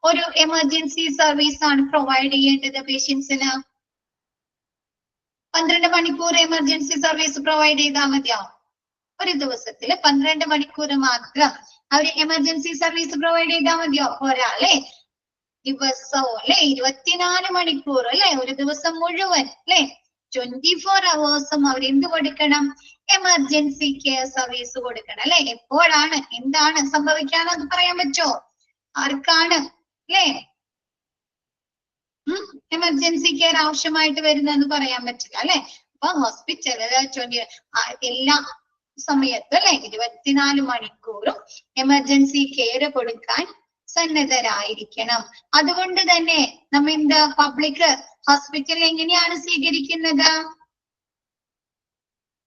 ഒരു എമർജൻസി സർവീസ് ആണ് പ്രൊവൈഡ് ചെയ്യേണ്ടത് പേഷ്യൻസിന്? 12 മണിക്കൂർ എമർജൻസി സർവീസ് പ്രൊവൈഡ് ചെയ്താൽ മതിയോ? ഒരു ദിവസത്തില് 12 മണിക്കൂർ മാത്രം അവർ എമർജൻസി സർവീസ് പ്രൊവൈഡ് ചെയ്താൽ മതിയോ? ഒരാളെ ദിവസവും അല്ലെ 24 മണിക്കൂർ അല്ലെ, ഒരു ദിവസം മുഴുവൻ അല്ലെ 24 hours അവർ എന്ത് കൊടുക്കണം? എമർജൻസി കെയർ സർവീസ് കൊടുക്കണം അല്ലെ. എപ്പോഴാണ് എന്താണ് സംഭവിക്കാന്ന് പറയാൻ പറ്റുമോ? ആർക്കാണ് അല്ലെ എമർജൻസി കെയർ ആവശ്യമായിട്ട് വരുന്നതെന്ന് പറയാൻ പറ്റില്ല അല്ലെ. അപ്പൊ ഹോസ്പിറ്റലില് എല്ലാ സമയത്തും അല്ലെ 24 മണിക്കൂറും എമർജൻസി കെയർ കൊടുക്കാൻ സന്നദ്ധരായിരിക്കണം. അതുകൊണ്ട് തന്നെ നമ്മ എന്ത് പബ്ലിക് ഹോസ്പിറ്റൽ എങ്ങനെയാണ് സ്വീകരിക്കുന്നത്?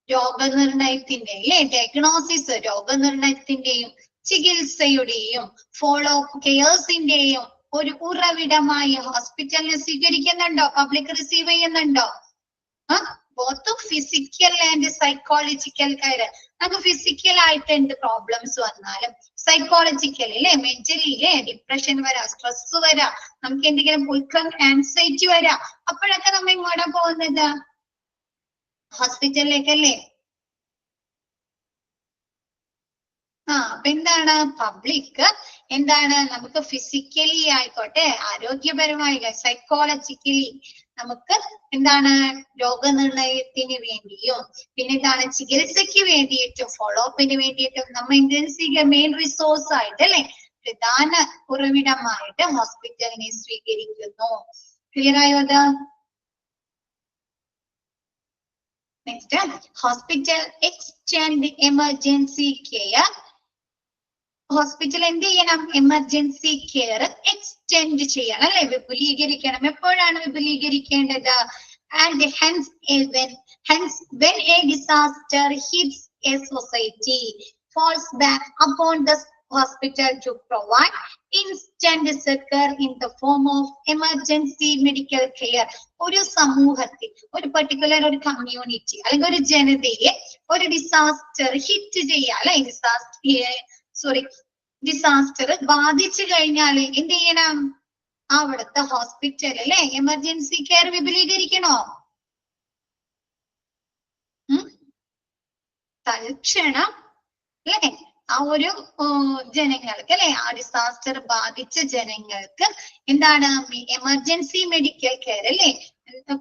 രോഗനിർണയത്തിന്റെ അല്ലെ ഡയഗ്നോസിസ്, രോഗനിർണയത്തിന്റെയും ചികിത്സയുടെയും ഫോളോ അപ്പ് കെയേഴ്സിന്റെയും ഒരു ഉറവിടമായി ഹോസ്പിറ്റലിനെ സ്വീകരിക്കുന്നുണ്ടോ? പബ്ലിക് റിസീവ് ചെയ്യുന്നുണ്ടോ? ബോത്ത് ഫിസിക്കൽ ആൻഡ് സൈക്കോളജിക്കൽ കാര്യം. നമുക്ക് ഫിസിക്കൽ ആയിട്ട് എന്ത് പ്രോബ്ലംസ് വന്നാലും സൈക്കോളജിക്കലി അല്ലെ, മെന്റലി അല്ലെ, ഡിപ്രഷൻ വരാം, സ്ട്രെസ് വരാം, നമുക്ക് എന്തെങ്കിലും ഉത്കണ്ഠ, ആൻസൈറ്റി വരാം. അപ്പോഴൊക്കെ നമ്മൾ ഇങ്ങോട്ടാ പോകുന്നത്? ഹോസ്പിറ്റലിലേക്കല്ലേ. അപ്പൊ എന്താണ് പബ്ലിക് എന്താണ് നമുക്ക് ഫിസിക്കലി ആയിക്കോട്ടെ, ആരോഗ്യപരമായി, സൈക്കോളജിക്കലി നമുക്ക് എന്താണ് രോഗനിർണയത്തിന് വേണ്ടിയും പിന്നെ എന്താണ് ചികിത്സയ്ക്ക് വേണ്ടിയിട്ടും ഫോളോ അപ്പിന് വേണ്ടിയിട്ടും നമ്മൾ ഇന്റൻസീവ് മെയിൻ റിസോഴ്സ് ആയിട്ട് അല്ലെ, പ്രധാന ഉറവിടമായിട്ട് ഹോസ്പിറ്റലിനെ സ്വീകരിക്കുന്നു. ക്ലിയർ ആയോ അത്? Next, hospital extend emergency care. Hospital എന്ത് ചെയ്യണം? എമർജൻസി കെയർ എക്സ്റ്റെൻഡ് ചെയ്യണം അല്ലെ, വിപുലീകരിക്കണം. എപ്പോഴാണ് വിപുലീകരിക്കേണ്ടത്? And hence when a disaster hits a society, falls back upon the hospital to provide instant succor in the form of emergency medical care. ഒരു സമൂഹത്തിൽ, ഒരു പെർട്ടിക്കുലർ ഒരു കമ്മ്യൂണിറ്റി അല്ലെങ്കിൽ ഒരു ജനതയെ ഒരു ഡിസാസ്റ്റർ ഹിറ്റ് ചെയ്യുക അല്ലെ, ഡിസാസ്റ്റർ ബാധിച്ചു കഴിഞ്ഞാൽ എന്ത് ചെയ്യണം? അവിടുത്തെ ഹോസ്പിറ്റൽ അല്ലെ എമർജൻസി കെയർ വിപുലീകരിക്കണോ? തൽക്ഷണം അല്ലെ ആ ഒരു ജനങ്ങൾക്ക് അല്ലെ, ആ ഡിസാസ്റ്റർ ബാധിച്ച ജനങ്ങൾക്ക് എന്താണ് എമർജൻസി മെഡിക്കൽ കെയർ അല്ലെ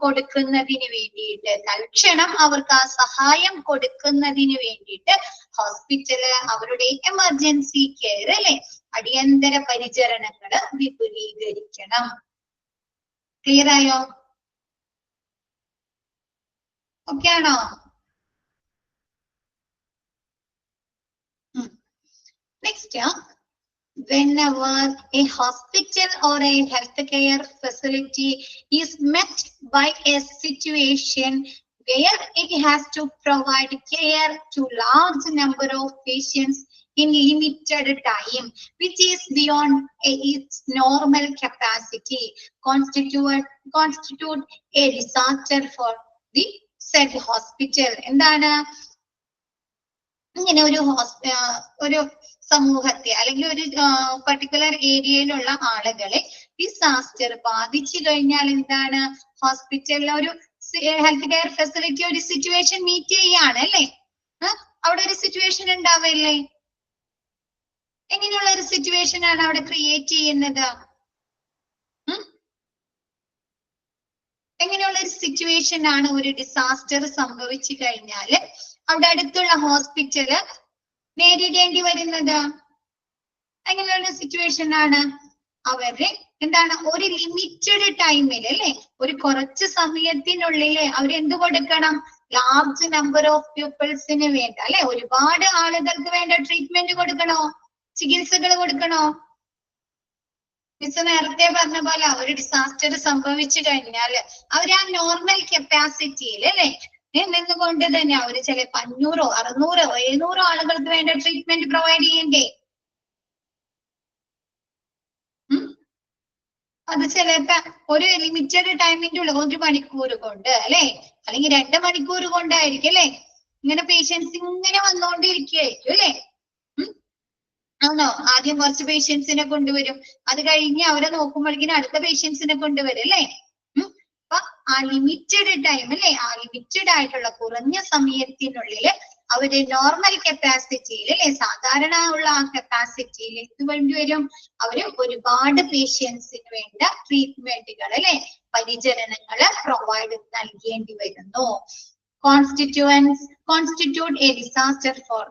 കൊടുക്കുന്നതിന് വേണ്ടിയിട്ട്, തൽക്ഷണം അവർക്ക് ആ സഹായം കൊടുക്കുന്നതിന് വേണ്ടിയിട്ട് ഹോസ്പിറ്റല് അവരുടെ എമർജൻസി കെയർ അല്ലെ, അടിയന്തര പരിചരണങ്ങള് വിപുലീകരിക്കണം. ക്ലിയർ ആയോ? ഓക്കെ ആണോ? Next, whenever a hospital or a healthcare facility is met by a situation where it has to provide care to large number of patients in limited time, which is beyond its normal capacity, constitute a disaster for the said hospital. എന്താണ്? ഇങ്ങനെ ഒരു സമൂഹത്തെ അല്ലെങ്കിൽ ഒരു പർട്ടിക്കുലർ ഏരിയയിലുള്ള ആളുകളെ ഡിസാസ്റ്റർ ബാധിച്ചു കഴിഞ്ഞാൽ എന്താണ്? ഹോസ്പിറ്റലിലെ ഒരു ഹെൽത്ത് കെയർ ഫെസിലിറ്റി ഒരു സിറ്റുവേഷൻ മീറ്റ് ചെയ്യാണ് അല്ലെ, അവിടെ ഒരു സിറ്റുവേഷൻ ഉണ്ടാവില്ലേ? എങ്ങനെയുള്ള ഒരു സിറ്റുവേഷൻ ആണ് അവിടെ ക്രിയേറ്റ് ചെയ്യുന്നത്? എങ്ങനെയുള്ള ഒരു സിറ്റുവേഷൻ ആണ് ഒരു ഡിസാസ്റ്റർ സംഭവിച്ചു കഴിഞ്ഞാല് അവിടെ അടുത്തുള്ള ഹോസ്പിറ്റല് നേരിടേണ്ടി വരുന്നത്? അങ്ങനെയുള്ള സിറ്റുവേഷൻ ആണ് അവര് എന്താണ് ഒരു ലിമിറ്റഡ് ടൈമിൽ അല്ലെ, ഒരു കുറച്ച് സമയത്തിനുള്ളിൽ അവരെന്ത് കൊടുക്കണം? ലാർജ് നമ്പർ ഓഫ് പീപ്പിൾസിന് വേണ്ട അല്ലെ, ഒരുപാട് ആളുകൾക്ക് വേണ്ട ട്രീറ്റ്മെന്റ് കൊടുക്കണോ? ചികിത്സകൾ കൊടുക്കണോ? മിസ് നേരത്തെ പറഞ്ഞ പോലെ ഒരു ഡിസാസ്റ്റർ സംഭവിച്ചു കഴിഞ്ഞാല് അവർ ആ നോർമൽ കപ്പാസിറ്റിയിൽ അല്ലെ നിന്നുകൊണ്ട് തന്നെ അവര് ചിലപ്പോ 500, 600, 700 ആളുകൾക്ക് വേണ്ട ട്രീറ്റ്മെന്റ് പ്രൊവൈഡ് ചെയ്യണ്ടേ? അത് ചിലപ്പോ ഒരു ലിമിറ്റഡ് ടൈമിന്റെ ഉള്ളിൽ 1 മണിക്കൂർ കൊണ്ട് അല്ലെ, അല്ലെങ്കിൽ 2 മണിക്കൂർ കൊണ്ടായിരിക്കും അല്ലെ ഇങ്ങനെ പേഷ്യൻസ് ഇങ്ങനെ വന്നുകൊണ്ടിരിക്കുകയായിരിക്കും അല്ലെ. ആണോ? ആദ്യം കുറച്ച് പേഷ്യൻസിനെ കൊണ്ടുവരും, അത് കഴിഞ്ഞ് അവരെ നോക്കുമ്പോഴേക്കും അടുത്ത പേഷ്യൻസിനെ കൊണ്ടുവരും അല്ലെ. അപ്പൊ ആ ലിമിറ്റഡ് ടൈം അല്ലെ, ആ ലിമിറ്റഡ് ആയിട്ടുള്ള കുറഞ്ഞ സമയത്തിനുള്ളിൽ അവര് നോർമൽ കപ്പാസിറ്റിയിൽ അല്ലെ, സാധാരണ ഉള്ള ആ കപ്പാസിറ്റിയിൽ എത്തുവേണ്ടി വരും. അവര് ഒരുപാട് പേഷ്യൻസിന് വേണ്ട ട്രീറ്റ്മെന്റുകൾ അല്ലെ, പരിചരണങ്ങള് പ്രൊവൈഡ് നൽകേണ്ടി വരുന്നു. Constitute a disaster for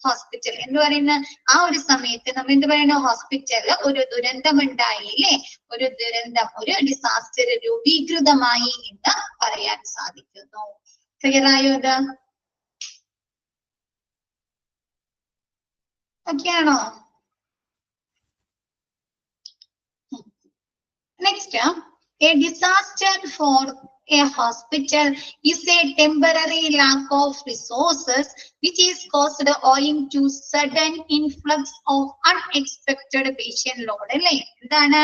hospital എന്ന് പറയുന്ന ആ ഒരു സമയത്ത് നമ്മൾ എന്ത് പറയുന്നു? ഹോസ്പിറ്റലിൽ ഒരു ദുരന്തം ഉണ്ടായില്ലേ, ഒരു ദുരന്തം, ഒരു ഡിസാസ്റ്റർ രൂപീകൃതമായി എന്ന് പറയാൻ സാധിക്കുന്നു. ക്ലിയർ ആയോ? ഇത് ഓക്കെ ആണോ? Next, a disaster for a hospital is a temporary lack of resources which is caused owing to sudden influx of unexpected patient load അല്ലേ. എന്താണ്?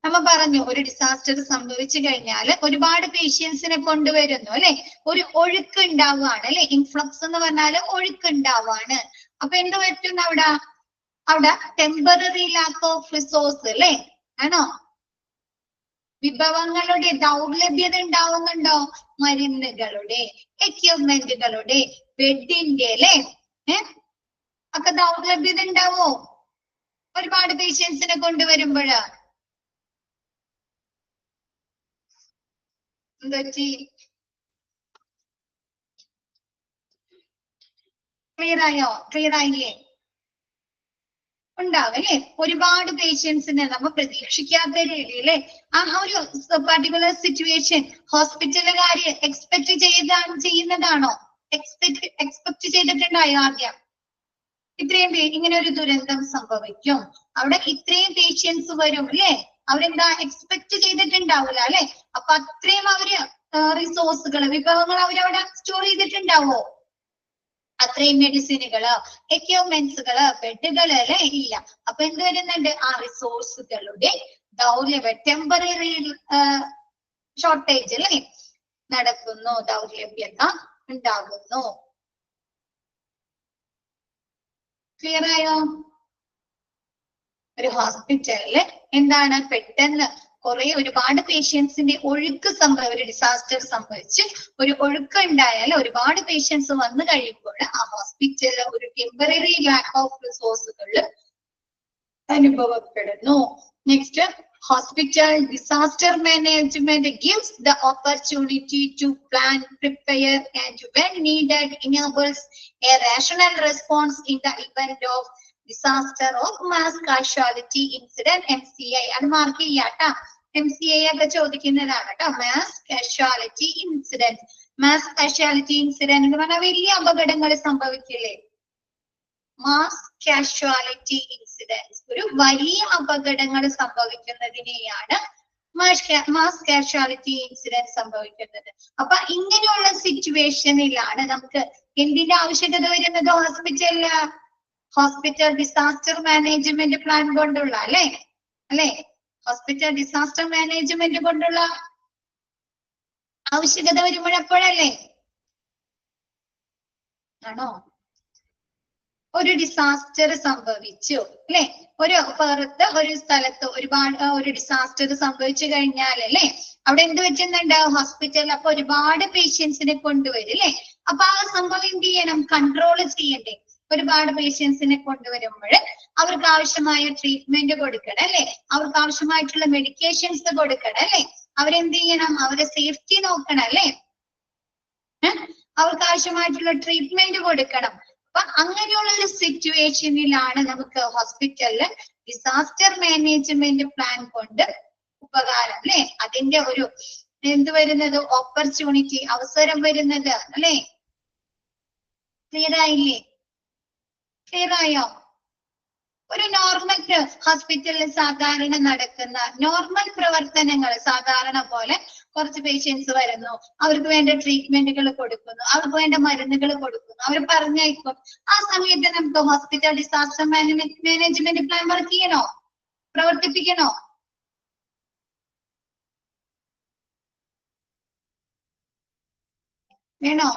നമ്മ പറഞ്ഞു ഒരു ഡിസാസ്റ്റർ സംഭവിച്ചു കഴിഞ്ഞാൽ ഒരുപാട് പേഷ്യൻസിനെ കൊണ്ടുവരുന്നു അല്ലെ, ഒരു ഒഴുക്ക് ഉണ്ടാവുകയാണ് അല്ലെ. ഇൻഫ്ലക്സ് എന്ന് പറഞ്ഞാൽ ഒഴുക്ക് ഉണ്ടാവുകയാണ്. അപ്പൊ എന്ത് പറ്റും അവിടെ ടെമ്പററി ലാക്ക് ഓഫ് റിസോഴ്സ് അല്ലെ, ആണോ? വിഭവങ്ങളുടെ ദൗർലഭ്യത ഉണ്ടാവുന്നുണ്ടോ? മരുന്നുകളുടെ, എക്യുപ്മെന്റുകളുടെ, ബെഡിന്റെ അല്ലെ ഒക്കെ ദൗർലഭ്യത ഉണ്ടാവോ ഒരുപാട് പേഷ്യൻസിനെ കൊണ്ടുവരുമ്പോഴ്? ക്ലിയർ ആയോ? ക്ലിയർ ആയില്ലേ? ഉണ്ടാവും അല്ലെ. ഒരുപാട് പേഷ്യൻസിനെ നമ്മൾ പ്രതീക്ഷിക്കാത്ത രീതിയിലെ ആ ഒരു പർട്ടിക്കുലർ സിറ്റുവേഷൻ ഹോസ്പിറ്റലുകാര് എക്സ്പെക്ട് ചെയ്യുന്നതാണോ? എക്സ്പെക്ട് ചെയ്തിട്ടുണ്ടായോ ആദ്യം ഇത്രയും ഇങ്ങനെ ഒരു ദുരന്തം സംഭവിക്കും, അവിടെ ഇത്രയും പേഷ്യൻസ് വരും അല്ലെ? അവരെന്താ എക്സ്പെക്ട് ചെയ്തിട്ടുണ്ടാവില്ല അല്ലെ. അപ്പൊ അത്രയും അവര് റിസോഴ്സുകൾ, വിഭവങ്ങൾ അവരവിടെ സ്റ്റോർ ചെയ്തിട്ടുണ്ടാവോ? അത്രയും മെഡിസിനുകള്, എക്യുപ്മെന്റ്സുകള്, ബെഡുകള് അല്ലെ ഇല്ല. അപ്പൊ എന്ത് വരുന്നുണ്ട്? ആ റിസോഴ്സുകളുടെ ദൗർലഭ്യം, ടെമ്പററി ഷോർട്ടേജ് അല്ലെ നടക്കുന്നു, ദൗർലഭ്യത ഉണ്ടാകുന്നു. ക്ലിയർ ആയോ? ഒരു ഹോസ്പിറ്റലില് എന്താണ് പെട്ടെന്ന് ഒരുപാട് പേഷ്യൻസിന്റെ ഒഴുക്ക് ഒരു ഡിസാസ്റ്റർ സംഭവിച്ച് ഒരു ഒഴുക്ക് ഉണ്ടായാൽ ഒരുപാട് പേഷ്യൻസ് വന്നു കഴിയുമ്പോൾ ആ ഹോസ്പിറ്റലിൽ ഒരു ടെമ്പററി ലാക്ക് ഓഫ് റിസോഴ്സുകൾ അനുഭവപ്പെടുന്നു. Next, hospital disaster management gives the opportunity to plan, prepare, and when needed enables a rational response in the event of disaster or mass casualty incident. MCI അത് മാർക്ക് ചെയ്യാട്ടാ. MCI ഒക്കെ ചോദിക്കുന്നതാണ് കേട്ടോ. Mass casualty incident. Mass casualty incident എന്ന് പറഞ്ഞാൽ വലിയ അപകടങ്ങൾ സംഭവിക്കില്ലേ? മാസ് കാഷ്വാലിറ്റി ഇൻസിഡൻസ്, ഒരു വലിയ അപകടങ്ങൾ സംഭവിക്കുന്നതിനെയാണ് മാസ് കാഷ്വാലിറ്റി ഇൻസിഡൻസ് സംഭവിക്കുന്നത്. അപ്പൊ ഇങ്ങനെയുള്ള സിറ്റുവേഷനിലാണ് നമുക്ക് എന്തിന്റെ ആവശ്യകത വരുന്നത്? ഹോസ്പിറ്റൽ ഡിസാസ്റ്റർ മാനേജ്മെന്റ് പ്ലാൻ കൊണ്ടുള്ള അല്ലെ ഹോസ്പിറ്റൽ ഡിസാസ്റ്റർ മാനേജ്മെന്റ് കൊണ്ടുള്ള ആവശ്യകത വരുമ്പോഴെപ്പോഴല്ലേ? ആണോ? ഒരു ഡിസാസ്റ്റർ സംഭവിച്ചു അല്ലെ, ഒരു സ്ഥലത്ത് ഒരു ഡിസാസ്റ്റർ സംഭവിച്ചു കഴിഞ്ഞാൽ അല്ലെ അവിടെ എന്ത് പറ്റുന്നുണ്ട്? ഹോസ്പിറ്റലിൽ അപ്പൊ ഒരുപാട് പേഷ്യൻസിനെ കൊണ്ടുവരും അല്ലെ. അപ്പൊ ആ സംഭവം എന്ത് ചെയ്യണം? കൺട്രോൾ ചെയ്യണ്ടേ? ഒരുപാട് പേഷ്യൻസിനെ കൊണ്ടുവരുമ്പോൾ അവർക്ക് ആവശ്യമായ ട്രീറ്റ്മെന്റ് കൊടുക്കണം അല്ലെ, അവർക്ക് ആവശ്യമായിട്ടുള്ള മെഡിക്കേഷൻസ് കൊടുക്കണം അല്ലെ, അവരെന്ത് ചെയ്യണം? അവരെ സേഫ്റ്റി നോക്കണം അല്ലെ, അവർക്ക് ആവശ്യമായിട്ടുള്ള ട്രീറ്റ്മെന്റ് കൊടുക്കണം. അപ്പൊ അങ്ങനെയുള്ള ഒരു സിറ്റുവേഷനിലാണ് നമുക്ക് ഹോസ്പിറ്റലില് ഡിസാസ്റ്റർ മാനേജ്മെന്റ് പ്ലാൻ കൊണ്ട് ഉപകാരം അല്ലെ, അതിന്റെ ഒരു എന്ത് വരുന്നത്? ഓപ്പർച്യൂണിറ്റി, അവസരം വരുന്നത് അല്ലെ. ക്ലിയർ ആയില്ലേ? ക്ലിയർ ആയോ? ഒരു നോർമൽ ഹോസ്പിറ്റലിൽ സാധാരണ നടക്കുന്ന നോർമൽ പ്രവർത്തനങ്ങൾ, സാധാരണ പോലെ കുറച്ച് പേഷ്യൻസ് വരുന്നു, അവർക്ക് വേണ്ട ട്രീറ്റ്മെന്റുകൾ കൊടുക്കുന്നു, അവർക്ക് വേണ്ട മരുന്നുകൾ കൊടുക്കുന്നു, അവർ പറഞ്ഞയക്കും. ആ സമയത്ത് നമുക്ക് hospital disaster management plan work ചെയ്യണോ? പ്രവർത്തിപ്പിക്കണോ? വേണോ?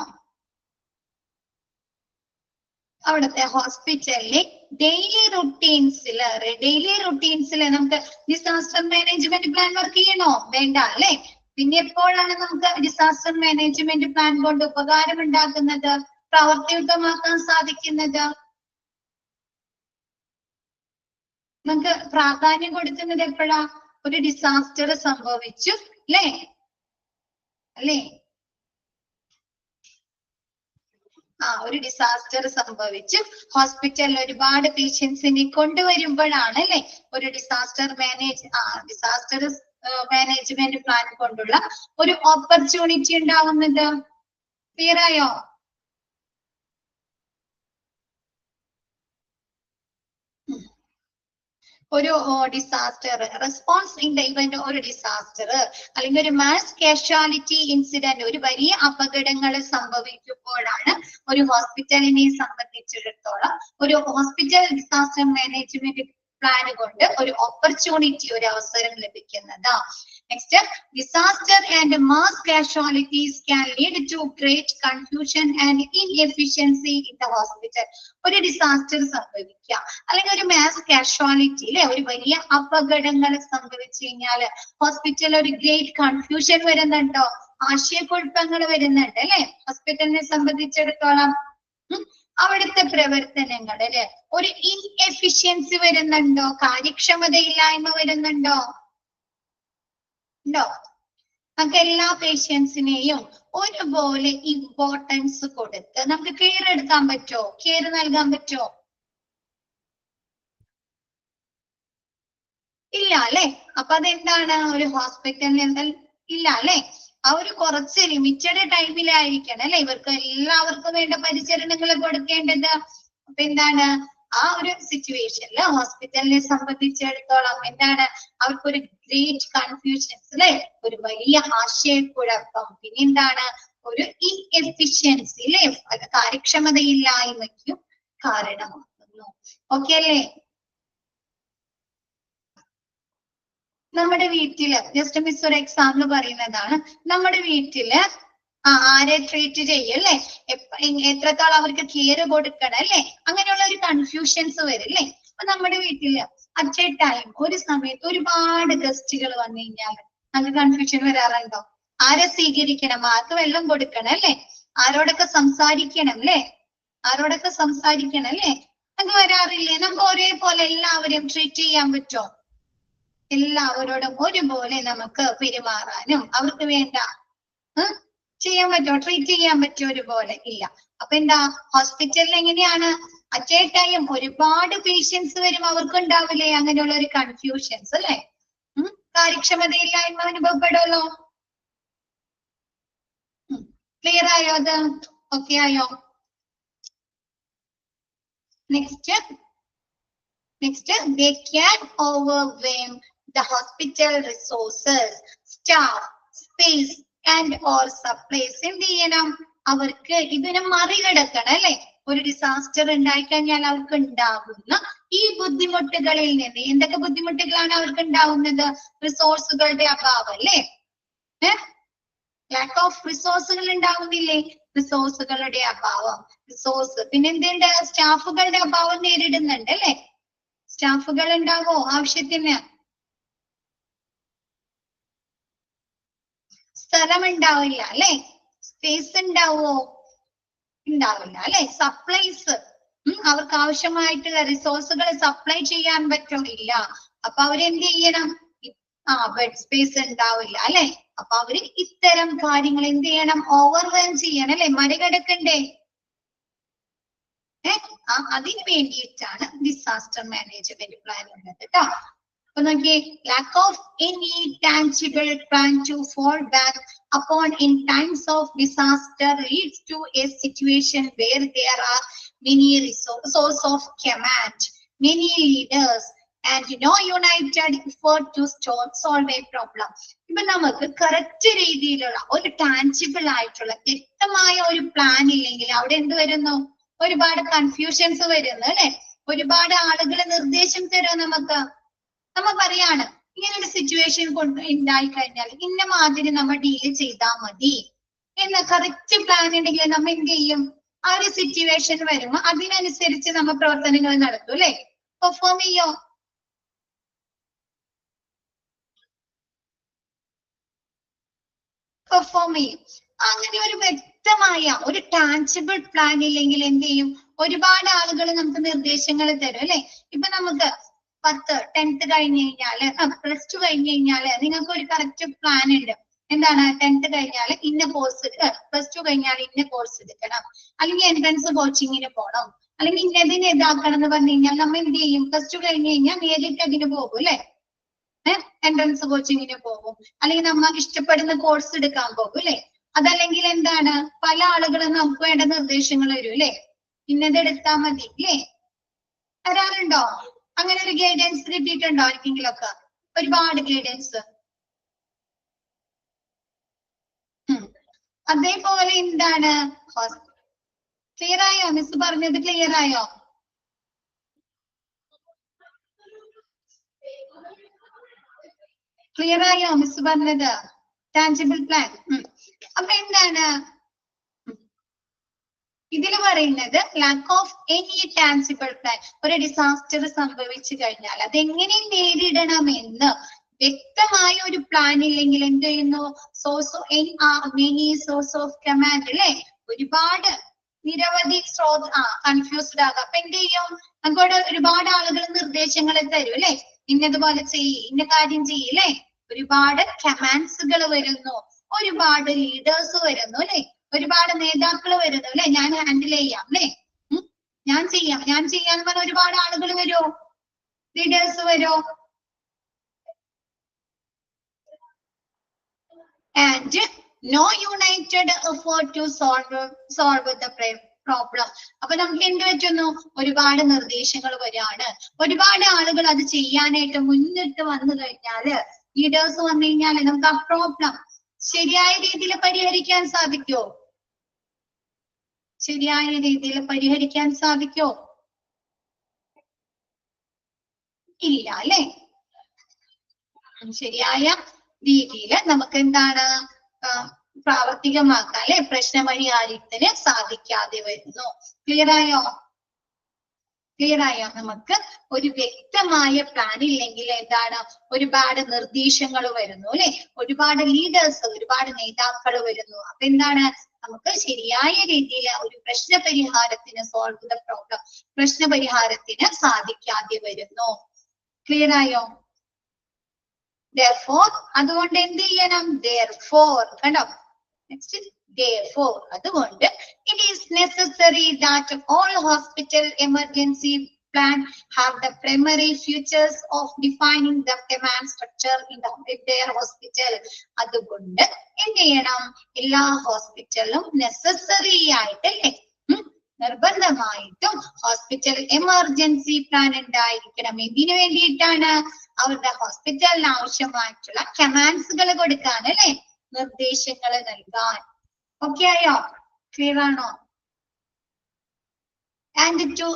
അവിടുത്തെ ഹോസ്പിറ്റലിലെ ഡെയിലി റുട്ടീൻസില് നമുക്ക് ഡിസാസ്റ്റർ മാനേജ്മെന്റ് പ്ലാൻ വർക്ക് ചെയ്യണോ? വേണ്ട അല്ലെ. പിന്നെ എപ്പോഴാണ് നമുക്ക് ഡിസാസ്റ്റർ മാനേജ്മെന്റ് പ്ലാൻ കൊണ്ട് ഉപകാരം ഉണ്ടാക്കുന്നത്, പ്രാവർത്തികമാക്കാൻ സാധിക്കുന്നത്? നമുക്ക് പ്രാധാന്യം കൊടുക്കുന്നത് എപ്പോഴാ? ഒരു ഡിസാസ്റ്റർ സംഭവിച്ചു അല്ലേ? ഒരു ഡിസാസ്റ്റർ സംഭവിച്ചു ഹോസ്പിറ്റലിൽ ഒരുപാട് പേഷ്യൻസിനെ കൊണ്ടുവരുമ്പോഴാണ് അല്ലെ ഒരു ഡിസാസ്റ്റർ മാനേജ്മെന്റ് പ്ലാൻ കൊണ്ടുള്ള ഒരു ഓപ്പർച്യൂണിറ്റി ഉണ്ടാവുന്നത്. ക്ലിയർ ആയോ? ഒരു disaster response in the event, ഒരു ഡിസാസ്റ്റർ അല്ലെങ്കിൽ ഒരു മാസ് കാഷ്വാലിറ്റി ഇൻസിഡന്റ്, ഒരു വലിയ അപകടങ്ങൾ സംഭവിക്കുമ്പോഴാണ് ഒരു ഹോസ്പിറ്റലിനെ സംബന്ധിച്ചിടത്തോളം ഒരു ഹോസ്പിറ്റൽ ഡിസാസ്റ്റർ മാനേജ്മെന്റ് പ്ലാൻ കൊണ്ട് ഒരു ഓപ്പർച്യൂണിറ്റി, ഒരു അവസരം ലഭിക്കുന്നത്. Next, disaster and mass casualties can lead to great confusion and inefficiency in the hospital. ഒരു ഡിസാസ്റ്റർ സംഭവിക്കുക അല്ലെങ്കിൽ ഒരു മാസ് കാഷ്വാലിറ്റി അല്ലെ, ഒരു വലിയ അപകടങ്ങൾ സംഭവിച്ചു കഴിഞ്ഞാല് ഹോസ്പിറ്റലിൽ ഒരു ഗ്രേറ്റ് കൺഫ്യൂഷൻ വരുന്നുണ്ടോ, ആശയക്കുഴപ്പങ്ങൾ വരുന്നുണ്ട് അല്ലെ. ഹോസ്പിറ്റലിനെ സംബന്ധിച്ചിടത്തോളം അവിടുത്തെ പ്രവർത്തനങ്ങൾ അല്ലെ ഒരു ഇൻഎഫിഷ്യൻസി വരുന്നുണ്ടോ, കാര്യക്ഷമതയില്ലായ്മ വരുന്നുണ്ടോ ഉണ്ടോ? നമുക്ക് എല്ലാ പേഷ്യൻസിനെയും ഒരുപോലെ ഇമ്പോർട്ടൻസ് കൊടുത്ത് നമുക്ക് കെയർ എടുക്കാൻ പറ്റോ, കെയർ നൽകാൻ പറ്റോ? ഇല്ല അല്ലെ. അപ്പൊ അതെന്താണ്, ഒരു ഹോസ്പിറ്റലിൽ ഇല്ല അല്ലെ. ആ ഒരു കുറച്ച് ലിമിറ്റഡ് ടൈമിലായിരിക്കണം അല്ലെ ഇവർക്ക് എല്ലാവർക്കും വേണ്ട പരിചരണങ്ങൾ കൊടുക്കേണ്ടത്. അപ്പൊ എന്താണ്, ആ ഒരു സിറ്റുവേഷനിൽ ഹോസ്പിറ്റലിനെ സംബന്ധിച്ചിടത്തോളം എന്താണ്, അവർക്കൊരു ഗ്രേറ്റ് കൺഫ്യൂഷൻസ് അല്ലെ, ഒരു വലിയ ആശയക്കുഴപ്പം, പിന്നെ എന്താണ്, ഒരു ഇൻഎഫിഷ്യൻസി അല്ലെ, കാര്യക്ഷമതയില്ലായ്മയ്ക്കും കാരണമാകുന്നു. ഓക്കെ അല്ലേ? നമ്മുടെ വീട്ടില് ജസ്റ്റ് മിസ് ഒരു എക്സാമ്പിൾ പറയുന്നതാണ്. നമ്മുടെ വീട്ടില് ആരെ ട്രീറ്റ് ചെയ്യും അല്ലെ, എത്രത്തോളം അവർക്ക് കെയർ കൊടുക്കണം അല്ലെ, അങ്ങനെയുള്ള ഒരു കൺഫ്യൂഷൻസ് വരും അല്ലെ. അപ്പൊ നമ്മുടെ വീട്ടില് അറ്റ് എ ടൈം ഒരു സമയത്ത് ഒരുപാട് ഗസ്റ്റുകൾ വന്നു കഴിഞ്ഞാൽ നമുക്ക് കൺഫ്യൂഷൻ വരാറുണ്ടോ? ആരെ സ്വീകരിക്കണം, ആർക്ക് വെള്ളം കൊടുക്കണം അല്ലെ, ആരോടൊക്കെ സംസാരിക്കണം അല്ലെ, ആരോടൊക്കെ സംസാരിക്കണം അല്ലെ, അത് വരാറില്ലേ? നമുക്ക് ഒരേപോലെ എല്ലാവരെയും ട്രീറ്റ് ചെയ്യാൻ പറ്റോ? എല്ലാവരോടും ഒരുപോലെ നമുക്ക് പെരുമാറാനും അവർക്ക് വേണ്ട ചെയ്യാൻ പറ്റോ, ട്രീറ്റ് ചെയ്യാൻ പറ്റോ ഒരുപോലെ? ഇല്ല. അപ്പൊ എന്താ, ഹോസ്പിറ്റലിൽ എങ്ങനെയാണ്, അറ്റ് എ ടൈം ഒരുപാട് പേഷ്യൻസ് വരും, അവർക്ക് ഉണ്ടാവില്ലേ അങ്ങനെയുള്ള ഒരു കൺഫ്യൂഷൻസ് അല്ലെ, കാര്യക്ഷമതയില്ലായ്മ അനുഭവപ്പെടുമല്ലോ. ക്ലിയർ ആയോ? അത് ഓക്കെ ആയോ? Next, they can overwhelm the hospital resources, staff, space and or supplies. എന്ത് ചെയ്യണം, അവർക്ക് ഇതിനെ മറികടക്കണം അല്ലെ. ഒരു ഡിസാസ്റ്റർ ഉണ്ടായിക്കഴിഞ്ഞാൽ അവർക്ക് ഉണ്ടാകുന്ന ഈ ബുദ്ധിമുട്ടുകളിൽ നിന്ന്, എന്തൊക്കെ ബുദ്ധിമുട്ടുകളാണ് അവർക്ക് ഉണ്ടാവുന്നത്? റിസോഴ്സുകളുടെ അഭാവം അല്ലെ, ലാക്ക് ഓഫ് റിസോഴ്സുകൾ ഉണ്ടാവുന്നില്ലേ, റിസോഴ്സുകളുടെ അഭാവം, പിന്നെ എന്തുണ്ട്, സ്റ്റാഫുകളുടെ അഭാവം നേരിടുന്നുണ്ട് അല്ലെ. സ്റ്റാഫുകൾ ഉണ്ടാവോ ആവശ്യത്തിന്? സ്ഥലം ഉണ്ടാവില്ല അല്ലെ. സ്പേസ് ഉണ്ടാവോ? ഉണ്ടാവില്ല അല്ലെ. സപ്ലൈസ്, അവർക്ക് ആവശ്യമായിട്ടുള്ള റിസോഴ്സുകൾ സപ്ലൈ ചെയ്യാൻ പറ്റില്ല. അപ്പൊ അവരെന്ത് ചെയ്യണം, ബെഡ് സ്പേസ് ഉണ്ടാവില്ല അല്ലെ. അപ്പൊ അവര് ഇത്തരം കാര്യങ്ങൾ എന്ത് ചെയ്യണം, ഓവർവെൽം ചെയ്യണം അല്ലെ, മറികടക്കണ്ടേ. അതിന് വേണ്ടിയിട്ടാണ് ഡിസാസ്റ്റർ മാനേജ്മെന്റ് പ്ലാൻ ഉള്ളത് കേട്ടോ. അപ്പൊ നോക്കിയേ, lack of any tangible plan to fall back upon in times of disaster leads to a situation where there are many sources of command, many leaders and no united effort to solve a problem. ഇപ്പൊ നമുക്ക് കറക്റ്റ് രീതിയിലുള്ള ഒരു ടാൻജിബിൾ ആയിട്ടുള്ള വ്യക്തമായ ഒരു പ്ലാൻ ഇല്ലെങ്കിൽ അവിടെ എന്ത് വരുന്നു, ഒരുപാട് കൺഫ്യൂഷൻസ് വരുന്നു അല്ലെ. ഒരുപാട് ആളുകൾ നിർദ്ദേശം തരും നമ്മ പറയാണ് ഇങ്ങനെ ഒരു സിറ്റുവേഷൻ കൊണ്ട് ഉണ്ടായി കഴിഞ്ഞാൽ ഇന്ന മാതിരി നമ്മൾ ഡീല് ചെയ്താൽ മതി എന്ന കറക്റ്റ് പ്ലാൻ ഉണ്ടെങ്കിൽ നമ്മൾ എന്ത് ചെയ്യും, ആ ഒരു സിറ്റുവേഷൻ വരുമ്പോ അതിനനുസരിച്ച് നമ്മൾ പ്രവർത്തനങ്ങൾ നടത്തും അല്ലെ, പെർഫോം ചെയ്യോ? പെർഫോം ചെയ്യും. അങ്ങനെ ഒരു വ്യക്തമായ ഒരു ടാൻജിബിൾ പ്ലാൻ ഇല്ലെങ്കിൽ എന്ത് ചെയ്യും, ഒരുപാട് ആളുകൾ നമുക്ക് നിർദ്ദേശങ്ങൾ തരും അല്ലെ. ഇപ്പൊ നമുക്ക് 10th കഴിഞ്ഞ് കഴിഞ്ഞാല്, +2 കഴിഞ്ഞ് കഴിഞ്ഞാല് നിങ്ങൾക്ക് ഒരു കറക്റ്റ് പ്ലാൻ ഉണ്ട്. എന്താണ്, 10th കഴിഞ്ഞാല് ഇന്ന കോഴ്സ്, +2 കഴിഞ്ഞാൽ ഇന്ന കോഴ്സ് എടുക്കണം, അല്ലെങ്കിൽ എൻട്രൻസ് കോച്ചിങ്ങിന് പോകണം, അല്ലെങ്കിൽ ഇന്നതിന് ഇതാക്കണം എന്ന് പറഞ്ഞു കഴിഞ്ഞാൽ നമ്മൾ എന്ത് ചെയ്യും, +2 കഴിഞ്ഞ് കഴിഞ്ഞാൽ നേരിട്ട് അതിന് പോകും അല്ലെ, എൻട്രൻസ് കോച്ചിങ്ങിന് പോകും, അല്ലെങ്കിൽ നമ്മൾ ഇഷ്ടപ്പെടുന്ന കോഴ്സ് എടുക്കാൻ പോകും അല്ലെ. അതല്ലെങ്കിൽ എന്താണ്, പല ആളുകളും നമുക്ക് വേണ്ട നിർദ്ദേശങ്ങൾ വരും അല്ലെ, ഇന്നത് എടുത്താൽ മതി അല്ലേ. വരാറുണ്ടോ? അങ്ങനെ ഒരു ഗൈഡൻസ് കിട്ടിയിട്ടുണ്ടോ ആർക്കെങ്കിലും ഒക്കെ? ഒരുപാട് ഗൈഡൻസ്. അതേപോലെ എന്താണ്, ക്ലിയർ ആയോ? മിസ് പറഞ്ഞത് ക്ലിയർ ആയോ? ക്ലിയർ ആയോ മിസ് പറഞ്ഞത്? Tangible plan. അപ്പൊ എന്താണ് ഇതിൽ പറയുന്നത്? Lakh of any tangible plan. ഒരു ഡിസാസ്റ്റർ സംഭവിച്ചു കഴിഞ്ഞാൽ അതെങ്ങനെ നേരിടണമെന്ന് വ്യക്തമായ ഒരു പ്ലാൻ ഇല്ലെങ്കിൽ എന്ത് ചെയ്യുന്നു? Source many source of command അല്ലെ, ഒരുപാട് നിരവധി കൺഫ്യൂസ്ഡ് ആകാം. അപ്പൊ എന്ത് ചെയ്യും? നമുക്കവിടെ ഒരുപാട് ആളുകൾ നിർദ്ദേശങ്ങൾ തരും അല്ലെ, ഇന്നതുപോലെ ചെയ്യ്, ഇന്ന കാര്യം ചെയ്യില്ലേ, ഒരുപാട് കമാൻഡ്സുകൾ വരുന്നു, ഒരുപാട് ലീഡേഴ്സ് വരുന്നു അല്ലെ, ഒരുപാട് നേതാക്കൾ വരുന്നു അല്ലെ, ഞാൻ ഹാൻഡിൽ ചെയ്യാം അല്ലെ, ഞാൻ ചെയ്യാന്ന് പറഞ്ഞ ഒരുപാട് ആളുകൾ വരുമോ? ലീഡേഴ്സ് വരുമോ? And no united effort to solve the problem. അപ്പൊ നമുക്ക് എന്ത് പറ്റുന്നു? ഒരുപാട് നിർദ്ദേശങ്ങൾ വരികയാണ്, ഒരുപാട് ആളുകൾ അത് ചെയ്യാനായിട്ട് മുന്നിട്ട് വന്നു കഴിഞ്ഞാല്, ലീഡേഴ്സ് വന്നു കഴിഞ്ഞാല് നമുക്ക് ആ പ്രോബ്ലം ശരിയായ രീതിയിൽ പരിഹരിക്കാൻ സാധിക്കോ? ശരിയായ രീതിയിൽ പരിഹരിക്കാൻ സാധിക്കോ? ഇല്ല അല്ലെ. ശരിയായ രീതിയിൽ നമുക്ക് എന്താണ് പ്രാവർത്തികമാക്കാൻ അല്ലെ, പ്രശ്നപരിഹാരത്തിന് സാധിക്കാതെ വരുന്നു. ക്ലിയർ ആയോ? നമുക്ക് ഒരു വ്യക്തമായ പ്ലാൻ ഇല്ലെങ്കിൽ എന്താണ്? ഒരുപാട് നിർദ്ദേശങ്ങൾ വരുന്നു അല്ലെ, ഒരുപാട് ലീഡേഴ്സ്, ഒരുപാട് നേതാക്കൾ വരുന്നു. അപ്പൊ എന്താണ്? നമുക്ക് ശരിയായ രീതിയിൽ ഒരു പ്രശ്നപരിഹാരത്തിന് സോൾവ് ദ പ്രോബ്ലം, പ്രശ്നപരിഹാരത്തിന് സാധിക്കാതെ വരുന്നു. ക്ലിയർ ആയോ? therefore അതുകൊണ്ട് എന്ത് ചെയ്യണം? therefore കണ്ടോ, നെക്സ്റ്റ് therefore അതുകൊണ്ട് it is necessary that all hospital emergency plan have the primary features of defining the command structure in their hospital. അതുകൊണ്ട് എന്ത് ചെയ്യണം? എല്ലാ ഹോസ്പിറ്റലിലും നെസസറി ആയിട്ട് നിർബന്ധമായിട്ടും ഹോസ്പിറ്റൽ എമർജൻസി പ്ലാൻ ഉണ്ടായിരിക്കണം. ഇതിനു വേണ്ടിയിട്ടാണ്? അവരുടെ ഹോസ്പിറ്റലിന് ആവശ്യമായിട്ടുള്ള കമാൻഡ്സുകൾ കൊടുക്കാൻ അല്ലെ, നിർദ്ദേശങ്ങൾ നൽകാൻ. ഓക്കെ ആയോ? ക്ലിയർ ആണോ? And to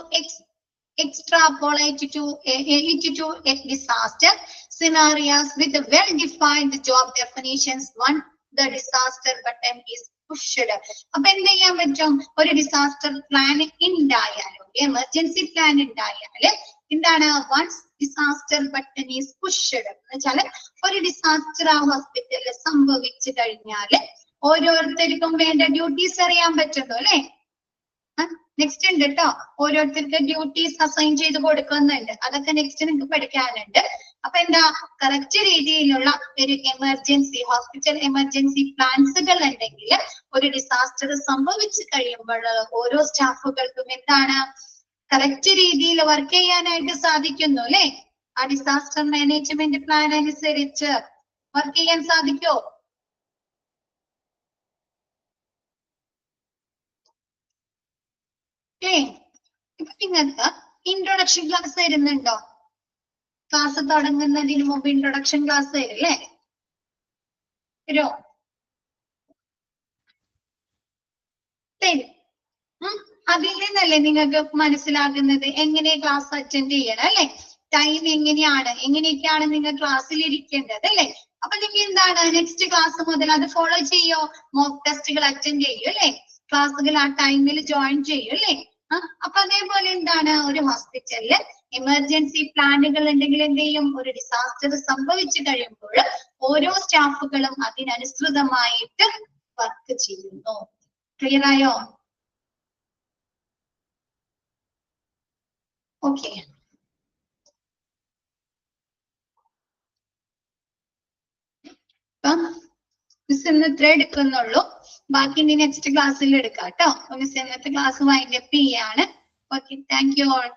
extrapolate to a disaster scenarios with well-defined job definitions once the disaster button is pushed. അപ്പൊ എന്ത് ചെയ്യാൻ പറ്റും? ഒരു ഡിസാസ്റ്റർ പ്ലാൻ ഉണ്ടായാലും, എമർജൻസി പ്ലാൻ ഉണ്ടായാല് എന്താണ്? Once disaster button is pushed എന്ന് വെച്ചാല് ഒരു ഡിസാസ്റ്റർ ആ ഹോസ്പിറ്റലിൽ സംഭവിച്ചു കഴിഞ്ഞാല് ഓരോരുത്തർക്കും വേണ്ട ഡ്യൂട്ടീസ് അറിയാൻ പറ്റുന്നു അല്ലെ. നെക്സ്റ്റ് ഉണ്ട് കേട്ടോ, ഓരോരുത്തർക്ക് ഡ്യൂട്ടീസ് അസൈൻ ചെയ്ത് കൊടുക്കുന്നുണ്ട്. അതൊക്കെ നെക്സ്റ്റ് നിങ്ങൾക്ക് പഠിക്കാനുണ്ട്. അപ്പൊ എന്താ? കറക്റ്റ് രീതിയിലുള്ള ഒരു എമർജൻസി ഹോസ്പിറ്റൽ എമർജൻസി പ്ലാൻസുകൾ ഉണ്ടെങ്കിൽ ഒരു ഡിസാസ്റ്റർ സംഭവിച്ചു കഴിയുമ്പോൾ ഓരോ സ്റ്റാഫുകൾക്കും എന്താണ്? കറക്റ്റ് രീതിയിൽ വർക്ക് ചെയ്യാനായിട്ട് സാധിക്കുന്നു അല്ലെ. ആ ഡിസാസ്റ്റർ മാനേജ്മെന്റ് പ്ലാൻ അനുസരിച്ച് വർക്ക് ചെയ്യാൻ സാധിക്കോ? ഇപ്പൊ നിങ്ങൾക്ക് ഇൻട്രൊഡക്ഷൻ ക്ലാസ് വരുന്നുണ്ടോ? ക്ലാസ് തുടങ്ങുന്നതിന് മുമ്പ് ഇൻട്രൊഡക്ഷൻ ക്ലാസ് വരില്ലേ? വരുമോ? അതിൽ നിന്നല്ലേ നിങ്ങൾക്ക് മനസ്സിലാകുന്നത് എങ്ങനെ ക്ലാസ് അറ്റൻഡ് ചെയ്യണം അല്ലെ, ടൈം എങ്ങനെയൊക്കെയാണ് നിങ്ങൾ ക്ലാസ്സിൽ ഇരിക്കേണ്ടത് അല്ലെ. അപ്പൊ നിങ്ങൾ എന്താണ് നെക്സ്റ്റ് ക്ലാസ് മുതൽ അത് ഫോളോ ചെയ്യോ? മോക്ക് ടെസ്റ്റുകൾ അറ്റൻഡ് ചെയ്യൂ അല്ലെ, ക്ലാസ്സുകൾ ആ ടൈമിൽ ജോയിൻ ചെയ്യൂ അല്ലെ. അപ്പൊ അതേപോലെ എന്താണ്? ഒരു ഹോസ്പിറ്റലില് എമർജൻസി പ്ലാനുകൾ ഉണ്ടെങ്കിൽ എന്ത് ചെയ്യും? ഒരു ഡിസാസ്റ്റർ സംഭവിച്ചു കഴിയുമ്പോൾ ഓരോ സ്റ്റാഫുകളും അതിനനുസൃതമായിട്ട് വർക്ക് ചെയ്യുന്നു. ക്ലിയർ ആയോ? ഓക്കെ. മിസ് ഇന്ന് ഇത്ര എടുക്കുന്നുള്ളൂ, ബാക്കി ഇനി നെക്സ്റ്റ് ക്ലാസ്സിൽ എടുക്കാം കേട്ടോ. മിസ് ഇന്നത്തെ ക്ലാസ് വൈൻഡ് അപ്പ് ചെയ്യാണ്. Okay, thank you all.